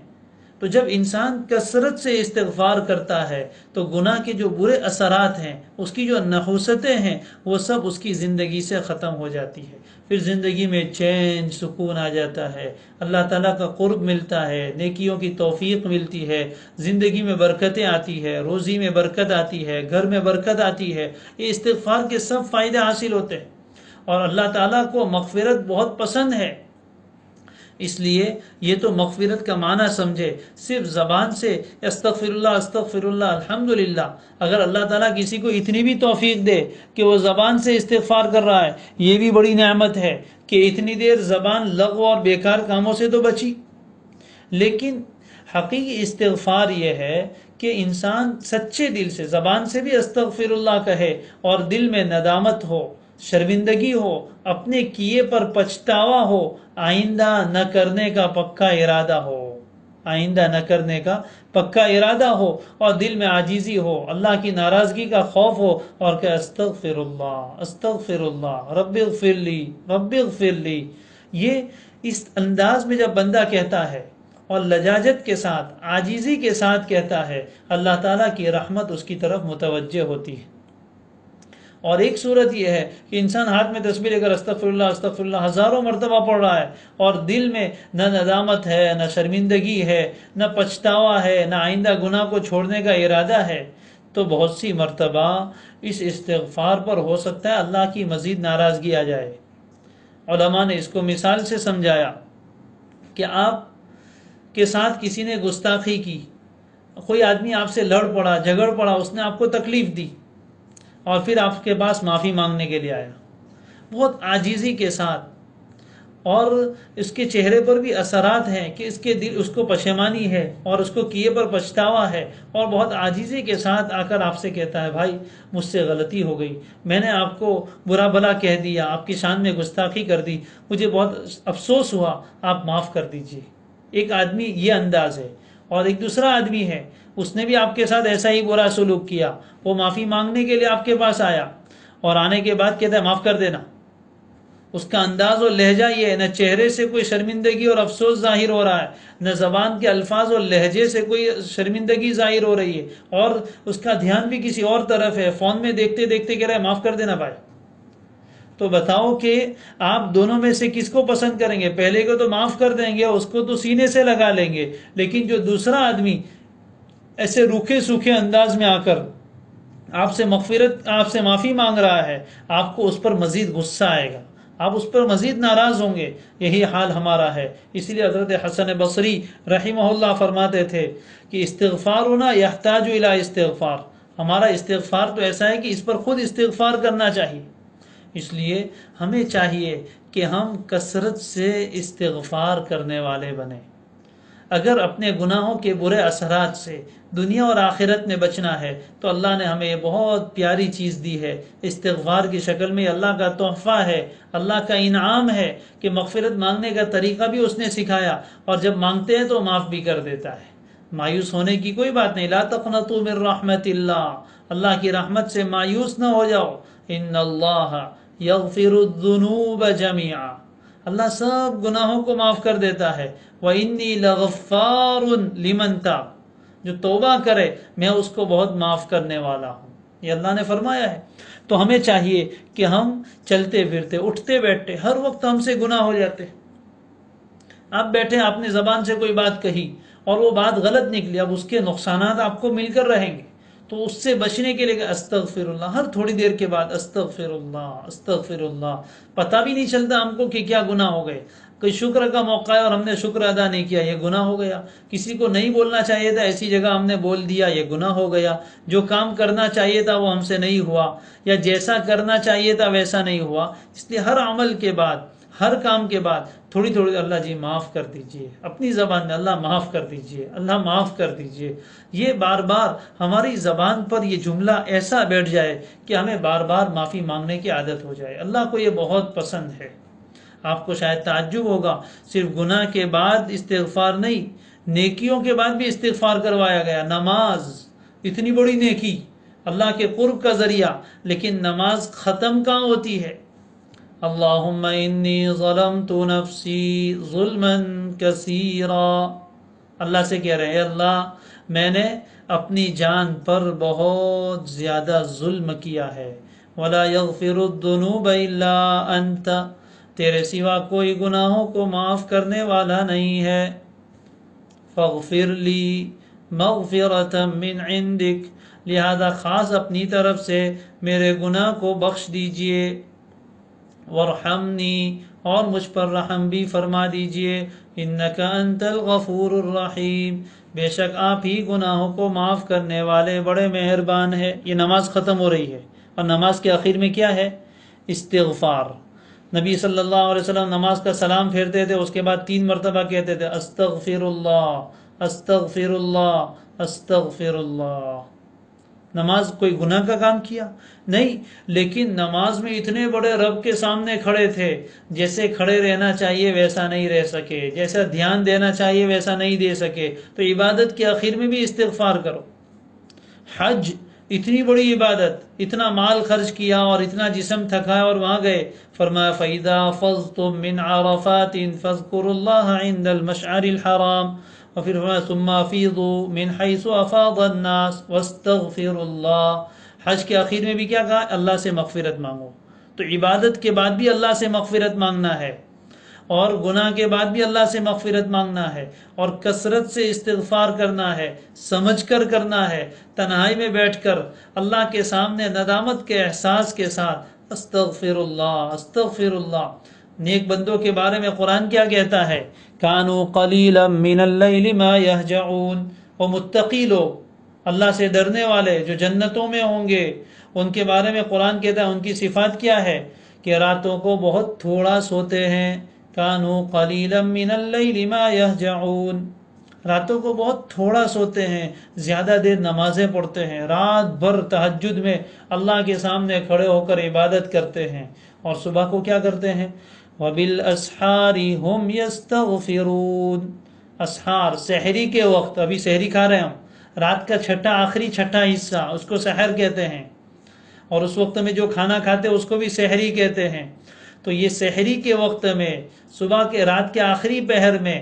تو جب انسان کثرت سے استغفار کرتا ہے تو گناہ کے جو برے اثرات ہیں، اس کی جو نحوستیں ہیں، وہ سب اس کی زندگی سے ختم ہو جاتی ہے۔ پھر زندگی میں چین سکون آ جاتا ہے، اللہ تعالیٰ کا قرب ملتا ہے، نیکیوں کی توفیق ملتی ہے، زندگی میں برکتیں آتی ہے، روزی میں برکت آتی ہے، گھر میں برکت آتی ہے۔ یہ استغفار کے سب فائدے حاصل ہوتے ہیں، اور اللہ تعالیٰ کو مغفرت بہت پسند ہے۔ اس لیے یہ تو مغفرت کا معنی سمجھے، صرف زبان سے استغفر اللہ الحمدللہ۔ اگر اللہ تعالیٰ کسی کو اتنی بھی توفیق دے کہ وہ زبان سے استغفار کر رہا ہے، یہ بھی بڑی نعمت ہے کہ اتنی دیر زبان لغو اور بیکار کاموں سے تو بچی۔ لیکن حقیقی استغفار یہ ہے کہ انسان سچے دل سے زبان سے بھی استغفر اللہ کہے، اور دل میں ندامت ہو، شرمندگی ہو، اپنے کیے پر پچھتاوا ہو، آئندہ نہ کرنے کا پکا ارادہ ہو، آئندہ نہ کرنے کا پکا ارادہ ہو، اور دل میں عاجزی ہو، اللہ کی ناراضگی کا خوف ہو، اور کہ استغفر اللہ رب اغفر لی رب اغفر لی۔ یہ اس انداز میں جب بندہ کہتا ہے اور لجاجت کے ساتھ، عاجزی کے ساتھ کہتا ہے، اللہ تعالیٰ کی رحمت اس کی طرف متوجہ ہوتی ہے۔ اور ایک صورت یہ ہے کہ انسان ہاتھ میں تسبیح لے کر استغفر اللہ ہزاروں مرتبہ پڑھ رہا ہے، اور دل میں نہ ندامت ہے، نہ شرمندگی ہے، نہ پچھتاوا ہے، نہ آئندہ گناہ کو چھوڑنے کا ارادہ ہے، تو بہت سی مرتبہ اس استغفار پر ہو سکتا ہے اللہ کی مزید ناراضگی آ جائے۔ علماء نے اس کو مثال سے سمجھایا کہ آپ کے ساتھ کسی نے گستاخی کی، کوئی آدمی آپ سے لڑ پڑا، جھگڑ پڑا، اس نے آپ کو تکلیف دی، اور پھر آپ کے پاس معافی مانگنے کے لیے آیا بہت عاجزی کے ساتھ، اور اس کے چہرے پر بھی اثرات ہیں کہ اس کو پشیمانی ہے، اور اس کو کیے پر پچھتاوا ہے، اور بہت عاجزی کے ساتھ آ کر آپ سے کہتا ہے، بھائی مجھ سے غلطی ہو گئی، میں نے آپ کو برا بھلا کہہ دیا، آپ کی شان میں گستاخی کر دی، مجھے بہت افسوس ہوا، آپ معاف کر دیجیے۔ ایک آدمی یہ انداز ہے، اور ایک دوسرا آدمی ہے، اس نے بھی آپ کے ساتھ ایسا ہی برا سلوک کیا، وہ معافی مانگنے کے لیے آپ کے پاس آیا، اور آنے کے بعد کہتا ہے معاف کر دینا۔ اس کا انداز اور لہجہ یہ ہے، نہ چہرے سے کوئی شرمندگی اور افسوس ظاہر ہو رہا ہے، نہ زبان کے الفاظ اور لہجے سے کوئی شرمندگی ظاہر ہو رہی ہے، اور اس کا دھیان بھی کسی اور طرف ہے، فون میں دیکھتے دیکھتے کہہ رہا ہے معاف کر دینا بھائی۔ تو بتاؤ کہ آپ دونوں میں سے کس کو پسند کریں گے؟ پہلے کو تو معاف کر دیں گے، اس کو تو سینے سے لگا لیں گے، لیکن جو دوسرا آدمی ایسے روکھے سوکھے انداز میں آ کر آپ سے معافی مانگ رہا ہے، آپ کو اس پر مزید غصہ آئے گا، آپ اس پر مزید ناراض ہوں گے۔ یہی حال ہمارا ہے۔ اس لیے حضرت حسن بصری رحمہ اللہ فرماتے تھے کہ استغفارنا یحتاج الی استغفار، ہمارا استغفار تو ایسا ہے کہ اس پر خود استغفار کرنا چاہیے۔ اس لیے ہمیں چاہیے کہ ہم کثرت سے استغفار کرنے والے بنیں۔ اگر اپنے گناہوں کے برے اثرات سے دنیا اور آخرت میں بچنا ہے تو اللہ نے ہمیں یہ بہت پیاری چیز دی ہے، استغفار کی شکل میں اللہ کا تحفہ ہے، اللہ کا انعام ہے کہ مغفرت مانگنے کا طریقہ بھی اس نے سکھایا، اور جب مانگتے ہیں تو معاف بھی کر دیتا ہے۔ مایوس ہونے کی کوئی بات نہیں، لا تقنطوا من رحمت اللہ، اللہ کی رحمت سے مایوس نہ ہو جاؤ۔ ان اللہ یغفر الذنوب جميعا، اللہ سب گناہوں کو معاف کر دیتا ہے۔ وَإِنِّي لَغَفَّارٌ لِمَن تَابَ، جو توبہ کرے میں اس کو بہت معاف کرنے والا ہوں، یہ اللہ نے فرمایا ہے۔ تو ہمیں چاہیے کہ ہم چلتے پھرتے اٹھتے بیٹھتے ہر وقت ہم سے گناہ ہو جاتے۔ آپ بیٹھے، آپ نے زبان سے کوئی بات کہی اور وہ بات غلط نکلی، اب اس کے نقصانات آپ کو مل کر رہیں گے، تو اس سے بچنے کے لیے استغفر اللہ، ہر تھوڑی دیر کے بعد استغفر اللہ۔ پتہ بھی نہیں چلتا ہم کو کہ کیا گناہ ہو گئے۔ کوئی شکر کا موقع ہے اور ہم نے شکر ادا نہیں کیا، یہ گناہ ہو گیا۔ کسی کو نہیں بولنا چاہیے تھا، ایسی جگہ ہم نے بول دیا، یہ گناہ ہو گیا۔ جو کام کرنا چاہیے تھا وہ ہم سے نہیں ہوا، یا جیسا کرنا چاہیے تھا ویسا نہیں ہوا۔ اس لیے ہر عمل کے بعد، ہر کام کے بعد تھوڑی تھوڑی اللہ جی معاف کر دیجئے، اپنی زبان میں اللہ معاف کر دیجئے، اللہ معاف کر دیجئے۔ یہ بار بار ہماری زبان پر یہ جملہ ایسا بیٹھ جائے کہ ہمیں بار بار معافی مانگنے کی عادت ہو جائے۔ اللہ کو یہ بہت پسند ہے۔ آپ کو شاید تعجب ہوگا، صرف گناہ کے بعد استغفار نہیں، نیکیوں کے بعد بھی استغفار کروایا گیا۔ نماز اتنی بڑی نیکی، اللہ کے قرب کا ذریعہ، لیکن نماز ختم کہاں ہوتی ہے؟ اللہم انی ظلمت نفسی ظلما کثیرا، اللہ سے کہہ رہے ہیں اے اللہ میں نے اپنی جان پر بہت زیادہ ظلم کیا ہے، ولا یغفر الذنوب الا انت، تیرے سوا کوئی گناہوں کو معاف کرنے والا نہیں ہے، فاغفر لی مغفرۃ من عندک، لہذا خاص اپنی طرف سے میرے گناہ کو بخش دیجئے، وارحمنی، اور مجھ پر رحم بھی فرما دیجئے، انک انت الغفور الرحیم، بے شک آپ ہی گناہوں کو معاف کرنے والے بڑے مہربان ہے۔ یہ نماز ختم ہو رہی ہے اور نماز کے آخر میں کیا ہے؟ استغفار۔ نبی صلی اللہ علیہ وسلم نماز کا سلام پھیرتے تھے، اس کے بعد 3 مرتبہ کہتے تھے استغفر اللہ استغفر اللہ استغفر اللہ۔ نماز کوئی گناہ کا کام کیا نہیں، لیکن نماز میں اتنے بڑے رب کے سامنے کھڑے تھے، جیسے کھڑے رہنا چاہیے ویسا نہیں رہ سکے، جیسا دھیان دینا چاہیے ویسا نہیں دے سکے، تو عبادت کے آخر میں بھی استغفار کرو۔ حج اتنی بڑی عبادت، اتنا مال خرچ کیا اور اتنا جسم تھکایا اور وہاں گئے، فرمایا فَإِذَا فَضْتُم مِّنْ عَرَفَاتٍ فَاذْكُرُوا اللَّهَ عِندَ الْمَشْعَرِ الْحَرَامِ، اور پھر فرمایا ثُمَّ أَفِيضُوا مِنْ حَيْثُ أَفَاضَ النَّاسُ وَاسْتَغْفِرُوا اللَّهَ۔ حج کے آخر میں بھی کیا کہا؟ اللہ سے مغفرت مانگو۔ تو عبادت کے بعد بھی اللہ سے مغفرت مانگنا ہے، اور گناہ کے بعد بھی اللہ سے مغفرت مانگنا ہے، اور کثرت سے استغفار کرنا ہے، سمجھ کر کرنا ہے، تنہائی میں بیٹھ کر اللہ کے سامنے ندامت کے احساس کے ساتھ استغفر اللہ استغفر اللہ۔ نیک بندوں کے بارے میں قرآن کیا کہتا ہے؟ کانوا قلیلا من اللیل ما یہجعون، وہ متقی لوگ، اللہ سے ڈرنے والے جو جنتوں میں ہوں گے، ان کے بارے میں قرآن کہتا ہے ان کی صفات کیا ہے؟ کہ راتوں کو بہت تھوڑا سوتے ہیں، کانوا قلیلا من اللیل ما یہجعون، راتوں کو بہت تھوڑا سوتے ہیں، زیادہ دیر نمازیں پڑھتے ہیں، رات بھر تہجد میں اللہ کے سامنے کھڑے ہو کر عبادت کرتے ہیں، اور صبح کو کیا کرتے ہیں؟ وَبِالْأَسْحَارِ هُمْ يَسْتَغْفِرُونَ، اسحار سحری کے وقت، ابھی سحری کھا رہے ہیں ہم، رات کا آخری چھٹا حصہ اس کو سحر کہتے ہیں، اور اس وقت میں جو کھانا کھاتے ہیں اس کو بھی سحری کہتے ہیں۔ تو یہ سحری کے وقت میں، صبح کے رات کے آخری پہر میں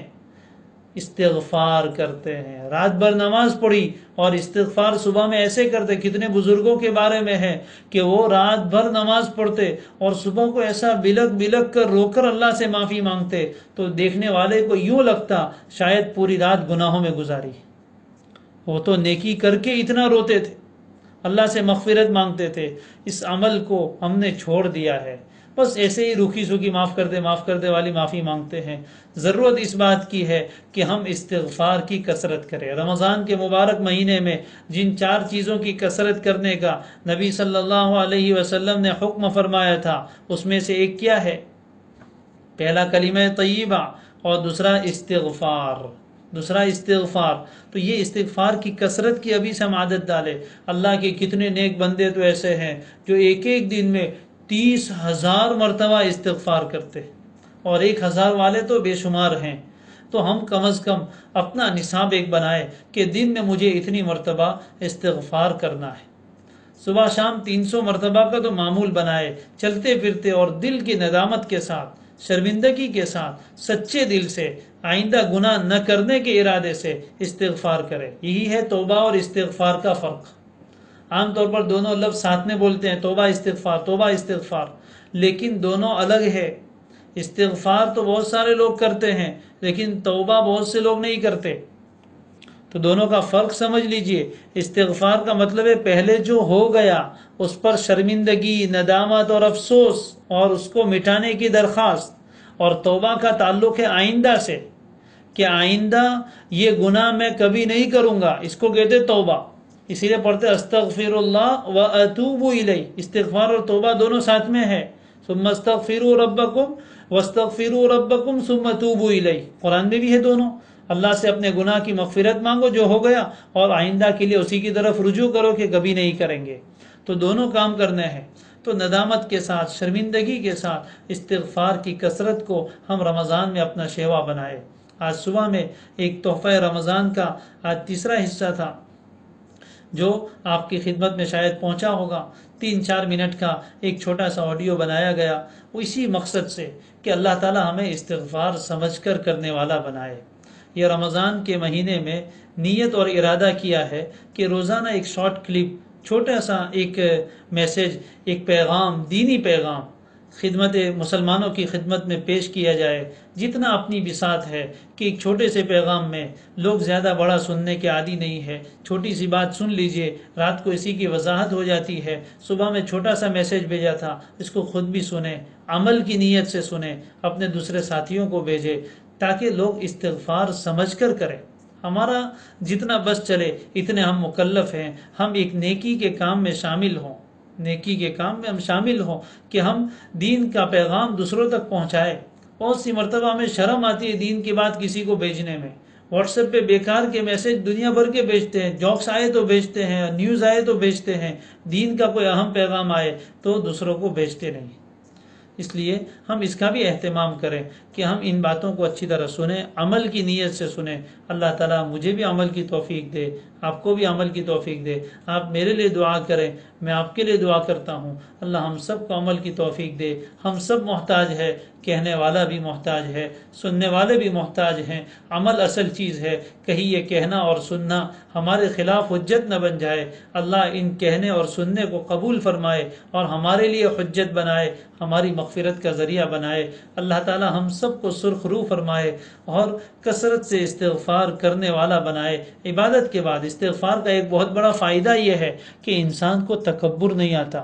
استغفار کرتے ہیں، رات بھر نماز پڑھی اور استغفار صبح میں ایسے کرتے۔ کتنے بزرگوں کے بارے میں ہے کہ وہ رات بھر نماز پڑھتے اور صبح کو ایسا بلک بلک کر رو کر اللہ سے معافی مانگتے، تو دیکھنے والے کو یوں لگتا شاید پوری رات گناہوں میں گزاری، وہ تو نیکی کر کے اتنا روتے تھے، اللہ سے مغفرت مانگتے تھے۔ اس عمل کو ہم نے چھوڑ دیا ہے، بس ایسے ہی روکھی سوکھی معاف کرتے والی معافی مانگتے ہیں۔ ضرورت اس بات کی ہے کہ ہم استغفار کی کثرت کریں۔ رمضان کے مبارک مہینے میں جن 4 چیزوں کی کثرت کرنے کا نبی صلی اللہ علیہ وسلم نے حکم فرمایا تھا، اس میں سے ایک کیا ہے؟ پہلا کلمہ طیبہ، اور دوسرا استغفار۔ تو یہ استغفار کی کثرت کی ابھی سے ہم عادت ڈالے۔ اللہ کے کتنے نیک بندے تو ایسے ہیں جو ایک دن میں 30,000 مرتبہ استغفار کرتے، اور 1,000 والے تو بے شمار ہیں۔ تو ہم کم از کم اپنا نصاب ایک بنائے کہ دن میں مجھے اتنی مرتبہ استغفار کرنا ہے، صبح شام 300 مرتبہ کا تو معمول بنائے، چلتے پھرتے اور دل کی ندامت کے ساتھ، شرمندگی کے ساتھ، سچے دل سے، آئندہ گناہ نہ کرنے کے ارادے سے استغفار کرے۔ یہی ہے توبہ اور استغفار کا فرق۔ عام طور پر دونوں لفظ ساتھ میں بولتے ہیں، توبہ استغفار، لیکن دونوں الگ ہے۔ استغفار تو بہت سارے لوگ کرتے ہیں، لیکن توبہ بہت سے لوگ نہیں کرتے، تو دونوں کا فرق سمجھ لیجئے۔ استغفار کا مطلب ہے پہلے جو ہو گیا اس پر شرمندگی، ندامت اور افسوس، اور اس کو مٹانے کی درخواست، اور توبہ کا تعلق ہے آئندہ سے، کہ آئندہ یہ گناہ میں کبھی نہیں کروں گا، اس کو کہتے توبہ۔ اسی لیے پڑھتے استغفر اللہ و اتوب الیہ، استغفار اور توبہ دونوں ساتھ میں ہے۔ ثم استغفروا ربکم واستغفروا ربکم ثم توبوا الیہ، قرآن میں بھی ہے دونوں۔ اللہ سے اپنے گناہ کی مغفرت مانگو جو ہو گیا، اور آئندہ کے لیے اسی کی طرف رجوع کرو کہ کبھی نہیں کریں گے۔ تو دونوں کام کرنے ہیں، تو ندامت کے ساتھ، شرمندگی کے ساتھ استغفار کی کثرت کو ہم رمضان میں اپنا شیوا بنائے۔ آج صبح میں ایک تحفہ رمضان کا آج تیسرا حصہ تھا جو آپ کی خدمت میں شاید پہنچا ہوگا۔ 3-4 منٹ کا ایک چھوٹا سا آڈیو بنایا گیا، وہ اسی مقصد سے کہ اللہ تعالی ہمیں استغفار سمجھ کر کرنے والا بنائے۔ یہ رمضان کے مہینے میں نیت اور ارادہ کیا ہے کہ روزانہ ایک شارٹ کلپ، چھوٹا سا ایک میسیج، ایک پیغام، دینی پیغام خدمت مسلمانوں کی خدمت میں پیش کیا جائے، جتنا اپنی بساط ہے، کہ ایک چھوٹے سے پیغام میں لوگ زیادہ بڑا سننے کے عادی نہیں ہے، چھوٹی سی بات سن لیجئے، رات کو اسی کی وضاحت ہو جاتی ہے، صبح میں چھوٹا سا میسیج بھیجا تھا، اس کو خود بھی سنیں، عمل کی نیت سے سنیں، اپنے دوسرے ساتھیوں کو بھیجیں، تاکہ لوگ استغفار سمجھ کر کریں۔ ہمارا جتنا بس چلے اتنے ہم مکلف ہیں، ہم ایک نیکی کے کام میں شامل ہوں، نیکی کے کام میں ہم شامل ہوں کہ ہم دین کا پیغام دوسروں تک پہنچائے۔ بہت سی مرتبہ ہمیں شرم آتی ہے دین کی بات کسی کو بھیجنے میں، واٹس ایپ پہ بیکار کے میسج دنیا بھر کے بھیجتے ہیں، جوکس آئے تو بھیجتے ہیں، نیوز آئے تو بھیجتے ہیں، دین کا کوئی اہم پیغام آئے تو دوسروں کو بھیجتے نہیں۔ اس لیے ہم اس کا بھی اہتمام کریں کہ ہم ان باتوں کو اچھی طرح سنیں، عمل کی نیت سے سنیں۔ اللہ تعالیٰ مجھے بھی عمل کی توفیق دے، آپ کو بھی عمل کی توفیق دے۔ آپ میرے لیے دعا کریں، میں آپ کے لیے دعا کرتا ہوں، اللہ ہم سب کو عمل کی توفیق دے۔ ہم سب محتاج ہے، کہنے والا بھی محتاج ہے، سننے والے بھی محتاج ہیں۔ عمل اصل چیز ہے، کہیں یہ کہنا اور سننا ہمارے خلاف حجت نہ بن جائے۔ اللہ ان کہنے اور سننے کو قبول فرمائے اور ہمارے لیے حجت بنائے، ہماری مغفرت کا ذریعہ بنائے۔ اللہ تعالی ہم سب کو سرخ رو فرمائے اور کثرت سے استغفار کرنے والا بنائے۔ عبادت کے بعد استغفار کا ایک بہت بڑا فائدہ یہ ہے کہ انسان کو تکبر نہیں آتا،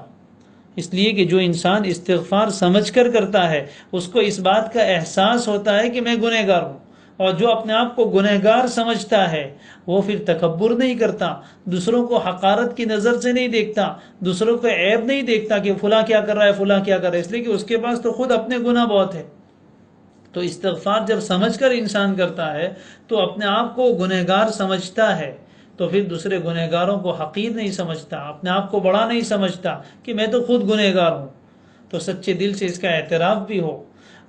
اس لیے کہ جو انسان استغفار سمجھ کر کرتا ہے اس کو اس بات کا احساس ہوتا ہے کہ میں گنہگار ہوں، اور جو اپنے آپ کو گنہگار سمجھتا ہے وہ پھر تکبر نہیں کرتا، دوسروں کو حقارت کی نظر سے نہیں دیکھتا، دوسروں کو عیب نہیں دیکھتا کہ فلاں کیا کر رہا ہے، فلاں کیا کر رہا ہے، اس لیے کہ اس کے پاس تو خود اپنے گناہ بہت ہے۔ تو استغفار جب سمجھ کر انسان کرتا ہے تو اپنے آپ کو گنہگار سمجھتا ہے، تو پھر دوسرے گنہگاروں کو حقیر نہیں سمجھتا، اپنے آپ کو بڑا نہیں سمجھتا کہ میں تو خود گنہگار ہوں۔ تو سچے دل سے اس کا اعتراف بھی ہو،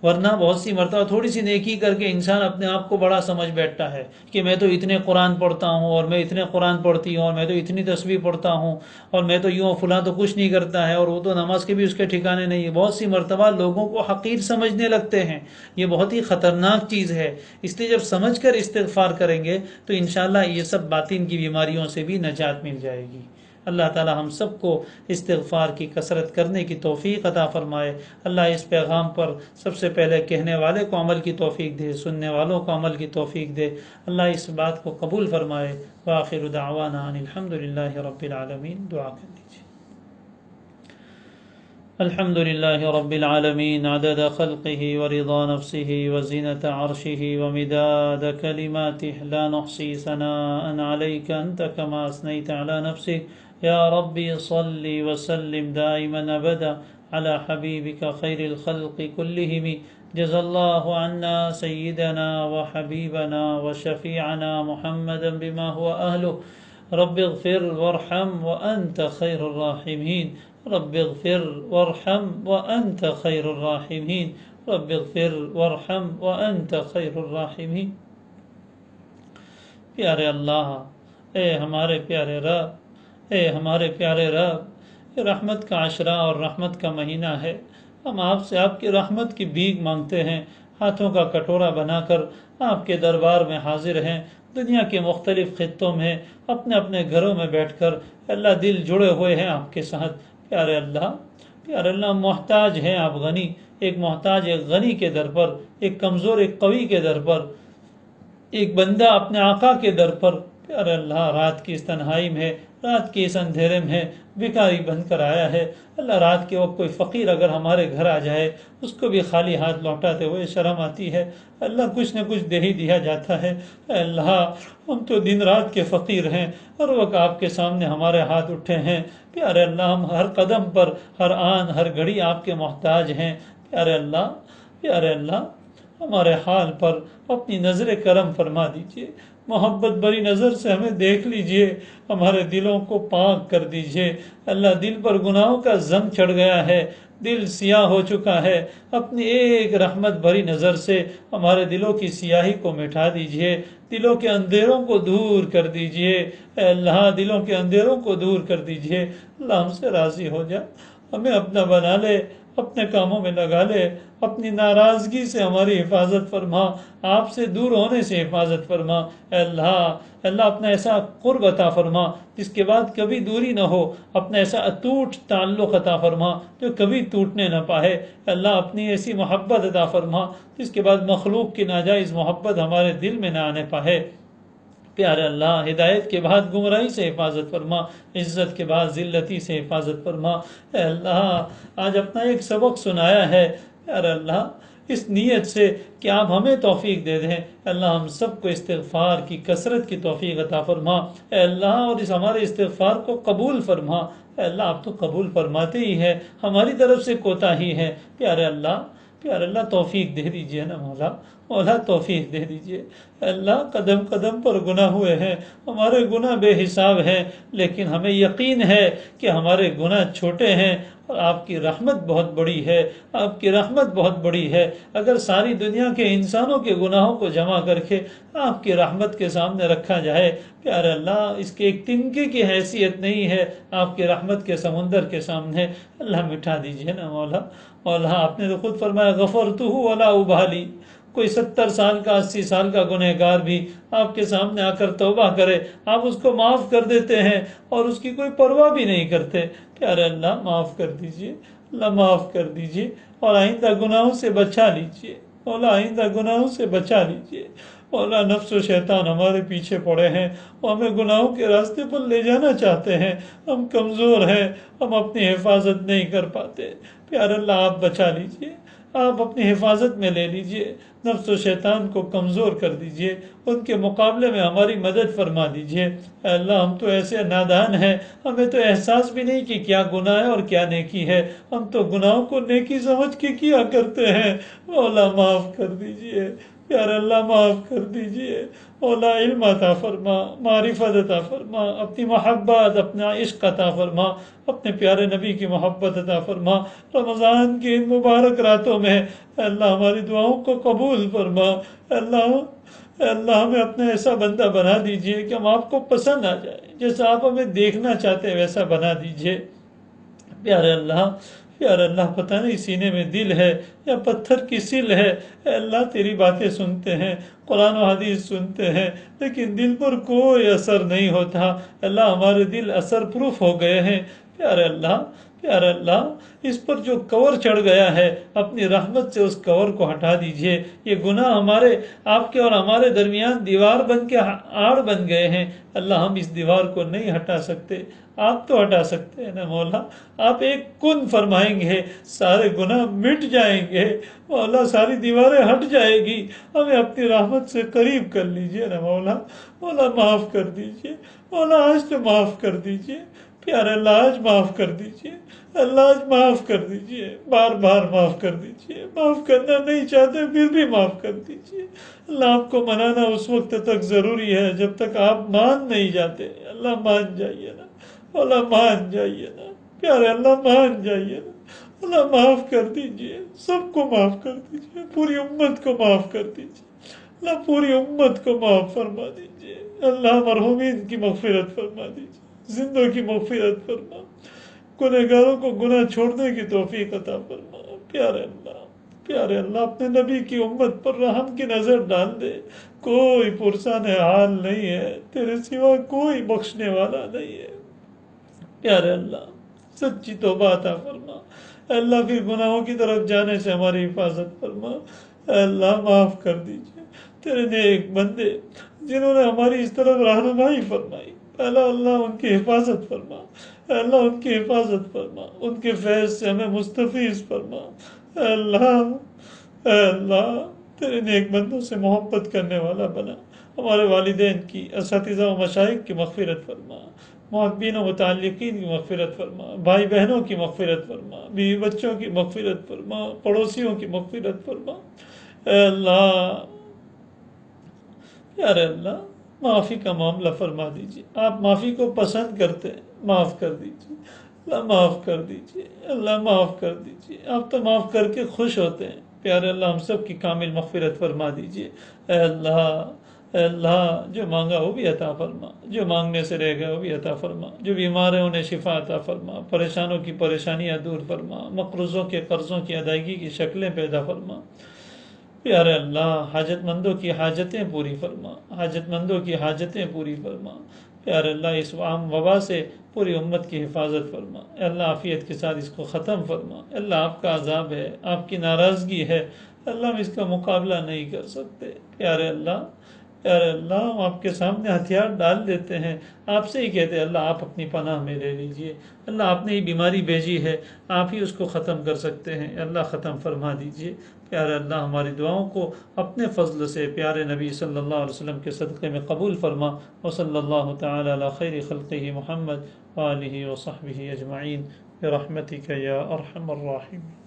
ورنہ بہت سی مرتبہ تھوڑی سی نیکی کر کے انسان اپنے آپ کو بڑا سمجھ بیٹھتا ہے کہ میں تو اتنے قرآن پڑھتا ہوں، اور میں اتنے قرآن پڑھتی ہوں، اور میں تو اتنی تسبیح پڑھتا ہوں، اور میں تو یوں، فلاں تو کچھ نہیں کرتا ہے، اور وہ تو نماز کے بھی اس کے ٹھکانے نہیں ہے۔ بہت سی مرتبہ لوگوں کو حقیر سمجھنے لگتے ہیں، یہ بہت ہی خطرناک چیز ہے۔ اس لیے جب سمجھ کر استغفار کریں گے تو انشاءاللہ یہ سب باطن کی بیماریوں سے بھی نجات مل جائے گی۔ اللہ تعالی ہم سب کو استغفار کی کثرت کرنے کی توفیق عطا فرمائے۔ اللہ اس پیغام پر سب سے پہلے کہنے والے کو عمل کی توفیق دے، سننے والوں کو عمل کی توفیق دے۔ اللہ اس بات کو قبول فرمائے۔ وآخر دعوانا ان الحمدللہ رب العالمین۔ دعا کر لیجیے۔ الحمد لله رب العالمين عدد خلقه ورضا نفسه وزنة عرشه ومداد كلماته لا نحصي ثناء عليك أنت كما أثنيت على نفسك يا ربي صل وسلم دائما أبدا على حبيبك خير الخلق كلهم جزا الله عنا سيدنا وحبيبنا وشفيعنا محمدا بما هو أهله رب اغفر وارحم وأنت خير الراحمين رب اغفر وارحم وأنت خير الراحمين رب اغفر وارحم وأنت خير الراحمين۔ پیارے اللہ، اے ہمارے پیارے رب، اے ہمارے پیارے رب، یہ رحمت کا عشرہ اور رحمت کا مہینہ ہے، ہم آپ سے آپ کی رحمت کی بھیک مانگتے ہیں، ہاتھوں کا کٹورا بنا کر آپ کے دربار میں حاضر ہیں، دنیا کے مختلف خطوں میں اپنے اپنے گھروں میں بیٹھ کر اللہ دل جڑے ہوئے ہیں آپ کے ساتھ۔ پیارے اللہ محتاج ہیں آپ غنی، ایک محتاج ایک غنی کے در پر، ایک کمزور ایک قوی کے در پر، ایک بندہ اپنے آقا کے در پر۔ پیارے اللہ رات کی اس تنہائی میں، رات کے اس اندھیرے میں بھکاری بن کر آیا ہے۔ اللہ رات کے وقت کوئی فقیر اگر ہمارے گھر آ جائے اس کو بھی خالی ہاتھ لوٹاتے ہوئے شرم آتی ہے۔ اللہ کچھ نہ کچھ دے ہی دیا جاتا ہے۔ اے اللہ ہم تو دن رات کے فقیر ہیں، ہر وقت آپ کے سامنے ہمارے ہاتھ اٹھے ہیں۔ پیارے اللہ ہم ہر قدم پر، ہر آن ہر گھڑی آپ کے محتاج ہیں۔ پیارے اللہ ہمارے حال پر اپنی نظر کرم فرما دیجئے، محبت بری نظر سے ہمیں دیکھ لیجئے، ہمارے دلوں کو پاک کر دیجئے۔ اللہ دل پر گناہوں کا زنگ چڑھ گیا ہے، دل سیاہ ہو چکا ہے، اپنی ایک رحمت بھری نظر سے ہمارے دلوں کی سیاہی کو مٹا دیجئے، دلوں کے اندھیروں کو دور کر دیجئے۔ اے اللہ دلوں کے اندھیروں کو دور کر دیجئے۔ اللہ ہم سے راضی ہو جا، ہمیں اپنا بنا لے، اپنے کاموں میں لگا لے، اپنی ناراضگی سے ہماری حفاظت فرما، آپ سے دور ہونے سے حفاظت فرما۔ اے اللہ اپنا ایسا قرب عطا فرما جس کے بعد کبھی دوری نہ ہو، اپنا ایسا اٹوٹ تعلق عطا فرما جو کبھی ٹوٹنے نہ پائے۔ اے اللہ اپنی ایسی محبت عطا فرما جس کے بعد مخلوق کی ناجائز محبت ہمارے دل میں نہ آنے پائے۔ پیارے اللہ، ہدایت کے بعد گمراہی سے حفاظت فرما، عزت کے بعد ذلتی سے حفاظت فرما۔ اے اللہ آج اپنا ایک سبق سنایا ہے پیارے اللہ، اس نیت سے کہ آپ ہمیں توفیق دے دیں۔ اللہ ہم سب کو استغفار کی کثرت کی توفیق عطا فرما۔ اے اللہ اور اس ہمارے استغفار کو قبول فرما۔ اے اللہ آپ تو قبول فرماتے ہی ہے، ہماری طرف سے کوتاہی ہے۔ پیارے اللہ توفیق دے دیجئے نا مولا توفیق دے دیجئے۔ اللہ قدم قدم پر گناہ ہوئے ہیں، ہمارے گناہ بے حساب ہیں، لیکن ہمیں یقین ہے کہ ہمارے گناہ چھوٹے ہیں اور آپ کی رحمت بہت بڑی ہے، آپ کی رحمت بہت بڑی ہے۔ اگر ساری دنیا کے انسانوں کے گناہوں کو جمع کر کے آپ کی رحمت کے سامنے رکھا جائے پیارے اللہ، اس کے ایک تنکے کی حیثیت نہیں ہے آپ کی رحمت کے سمندر کے سامنے۔ اللہ مٹھا دیجئے نا مولا آپ نے تو خود فرمایا غفرتہ ولا ابالی، کوئی 70 سال کا 80 سال کا گنہگار بھی آپ کے سامنے آ کر توبہ کرے آپ اس کو معاف کر دیتے ہیں اور اس کی کوئی پرواہ بھی نہیں کرتے۔ پیارے اللہ معاف کر دیجئے، اللہ معاف کر دیجئے اور آئندہ گناہوں سے بچا لیجئے مولا، آئندہ گناہوں سے بچا لیجئے مولا۔ نفس و شیطان ہمارے پیچھے پڑے ہیں، وہ ہمیں گناہوں کے راستے پر لے جانا چاہتے ہیں، ہم کمزور ہیں، ہم اپنی حفاظت نہیں کر پاتے۔ پیارے اللہ آپ بچا لیجئے، آپ اپنی حفاظت میں لے لیجئے، نفس و شیطان کو کمزور کر دیجئے، ان کے مقابلے میں ہماری مدد فرما دیجئے۔ اے اللہ ہم تو ایسے نادان ہیں، ہمیں تو احساس بھی نہیں کہ کیا گناہ ہے اور کیا نیکی ہے، ہم تو گناہوں کو نیکی سمجھ کے کیا کرتے ہیں۔ مولا معاف کر دیجئے، پیارے اللہ معاف کر دیجئے مولا، علم عطا فرما، معرفت عطا فرما، اپنی محبت اپنا عشق عطا فرما، اپنے پیارے نبی کی محبت عطا فرما۔ رمضان کی ان مبارک راتوں میں اے اللہ ہماری دعاؤں کو قبول فرما۔ اے اللہ ہمیں اپنا ایسا بندہ بنا دیجئے کہ ہم آپ کو پسند آ جائے، جیسا آپ ہمیں دیکھنا چاہتے ہیں ویسا بنا دیجئے۔ پیارے اللہ پتہ نہیں سینے میں دل ہے یا پتھر کی سل ہے، اے اللہ تیری باتیں سنتے ہیں، قرآن و حدیث سنتے ہیں، لیکن دل پر کوئی اثر نہیں ہوتا۔ اللہ ہمارے دل اثر پروف ہو گئے ہیں۔ پیارے اللہ اس پر جو کور چڑھ گیا ہے اپنی رحمت سے اس کور کو ہٹا دیجئے۔ یہ گناہ ہمارے آپ کے اور ہمارے درمیان دیوار بن کے آڑ بن گئے ہیں۔ اللہ ہم اس دیوار کو نہیں ہٹا سکتے، آپ تو ہٹا سکتے ہیں نا مولا۔ آپ ایک کن فرمائیں گے سارے گناہ مٹ جائیں گے مولا، ساری دیواریں ہٹ جائے گی، ہمیں اپنی رحمت سے قریب کر لیجئے نا مولا۔ معاف کر دیجئے مولا، آج تو معاف کر دیجئے پیارے اللہ، آج معاف کر دیجئے اللہ، آج معاف کر دیجئے، بار بار معاف کر دیجئے، معاف کرنا نہیں چاہتے پھر بھی معاف کر دیجئے اللہ۔ آپ کو منانا اس وقت تک ضروری ہے جب تک آپ مان نہیں جاتے۔ اللہ مان جائیے نا اللہ، مان جائیے نا پیارے اللہ، مان جائیے نا اللہ۔ معاف کر دیجئے، سب کو معاف کر دیجئے، پوری امت کو معاف کر دیجئے اللہ، پوری امت کو معاف فرما دیجئے اللہ۔ مرحومین کی مغفرت فرما دیجئے، زندوں کی مغفرت فرما، گنہگاروں کو گناہ چھوڑنے کی توفیق عطا فرما۔ پیارے اللہ اپنے نبی کی امت پر رحم کی نظر ڈال دے، کوئی پرسان حال نہیں ہے، تیرے سوا کوئی بخشنے والا نہیں ہے۔ پیارے اللہ سچی توبہ عطا فرما، اے اللہ پھر گناہوں کی طرف جانے سے ہماری حفاظت فرما۔ اے اللہ معاف کر دیجئے تیرے نیک بندے جنہوں نے ہماری اس طرف رہنمائی فرمائی، اللہ ان کی حفاظت فرما، اے اللہ ان کی حفاظت فرما، ان کے فیض سے ہمیں مستفیض فرما۔ اے اللہ تیرے نیک بندوں سے محبت کرنے والا بنا، ہمارے والدین کی، اساتذہ و مشائخ کی مغفرت فرما، محبین و متعلقین کی مغفرت فرما، بھائی بہنوں کی مغفرت فرما، بیوی بچوں کی مغفرت فرما، پڑوسیوں کی مغفرت فرما۔ اے اللہ پیارے اللہ معافی کا معاملہ فرما دیجیے، آپ معافی کو پسند کرتے ہیں، معاف کر دیجیے اللہ، معاف کر دیجیے اللہ، معاف کر دیجیے، آپ تو معاف کر کے خوش ہوتے ہیں۔ پیارے اللہ ہم سب کی کامل مغفرت فرما دیجیے۔ اے اے اللہ جو مانگا وہ بھی عطا فرما، جو مانگنے سے رہ گیا وہ بھی عطا فرما، جو بیمار ہیں انہیں شفا عطا فرما، پریشانوں کی پریشانیاں دور فرما، مقروضوں کے قرضوں کی ادائیگی کی شکلیں پیدا فرما۔ پیارے اللہ حاجت مندوں کی حاجتیں پوری فرما، حاجت مندوں کی حاجتیں پوری فرما۔ پیارے اللہ اس عام وبا سے پوری امت کی حفاظت فرما۔ اے اللہ عافیت کے ساتھ اس کو ختم فرما۔ اے اللہ آپ کا عذاب ہے، آپ کی ناراضگی ہے، اللہ ہم اس کا مقابلہ نہیں کر سکتے۔ پیارے اللہ ہم آپ کے سامنے ہتھیار ڈال دیتے ہیں، آپ سے ہی کہتے ہیں اللہ آپ اپنی پناہ میں لے لیجئے۔ اللہ آپ نے ہی بیماری بھیجی ہے، آپ ہی اس کو ختم کر سکتے ہیں، اللہ ختم فرما دیجئے۔ پیارے اللہ ہماری دعاؤں کو اپنے فضل سے پیارے نبی صلی اللہ علیہ وسلم کے صدقے میں قبول فرما۔ وصلی اللہ تعالی علی خیر خلقہ محمد وآلہ وصحبہ اجمعین برحمتک یا ارحم الراحمین۔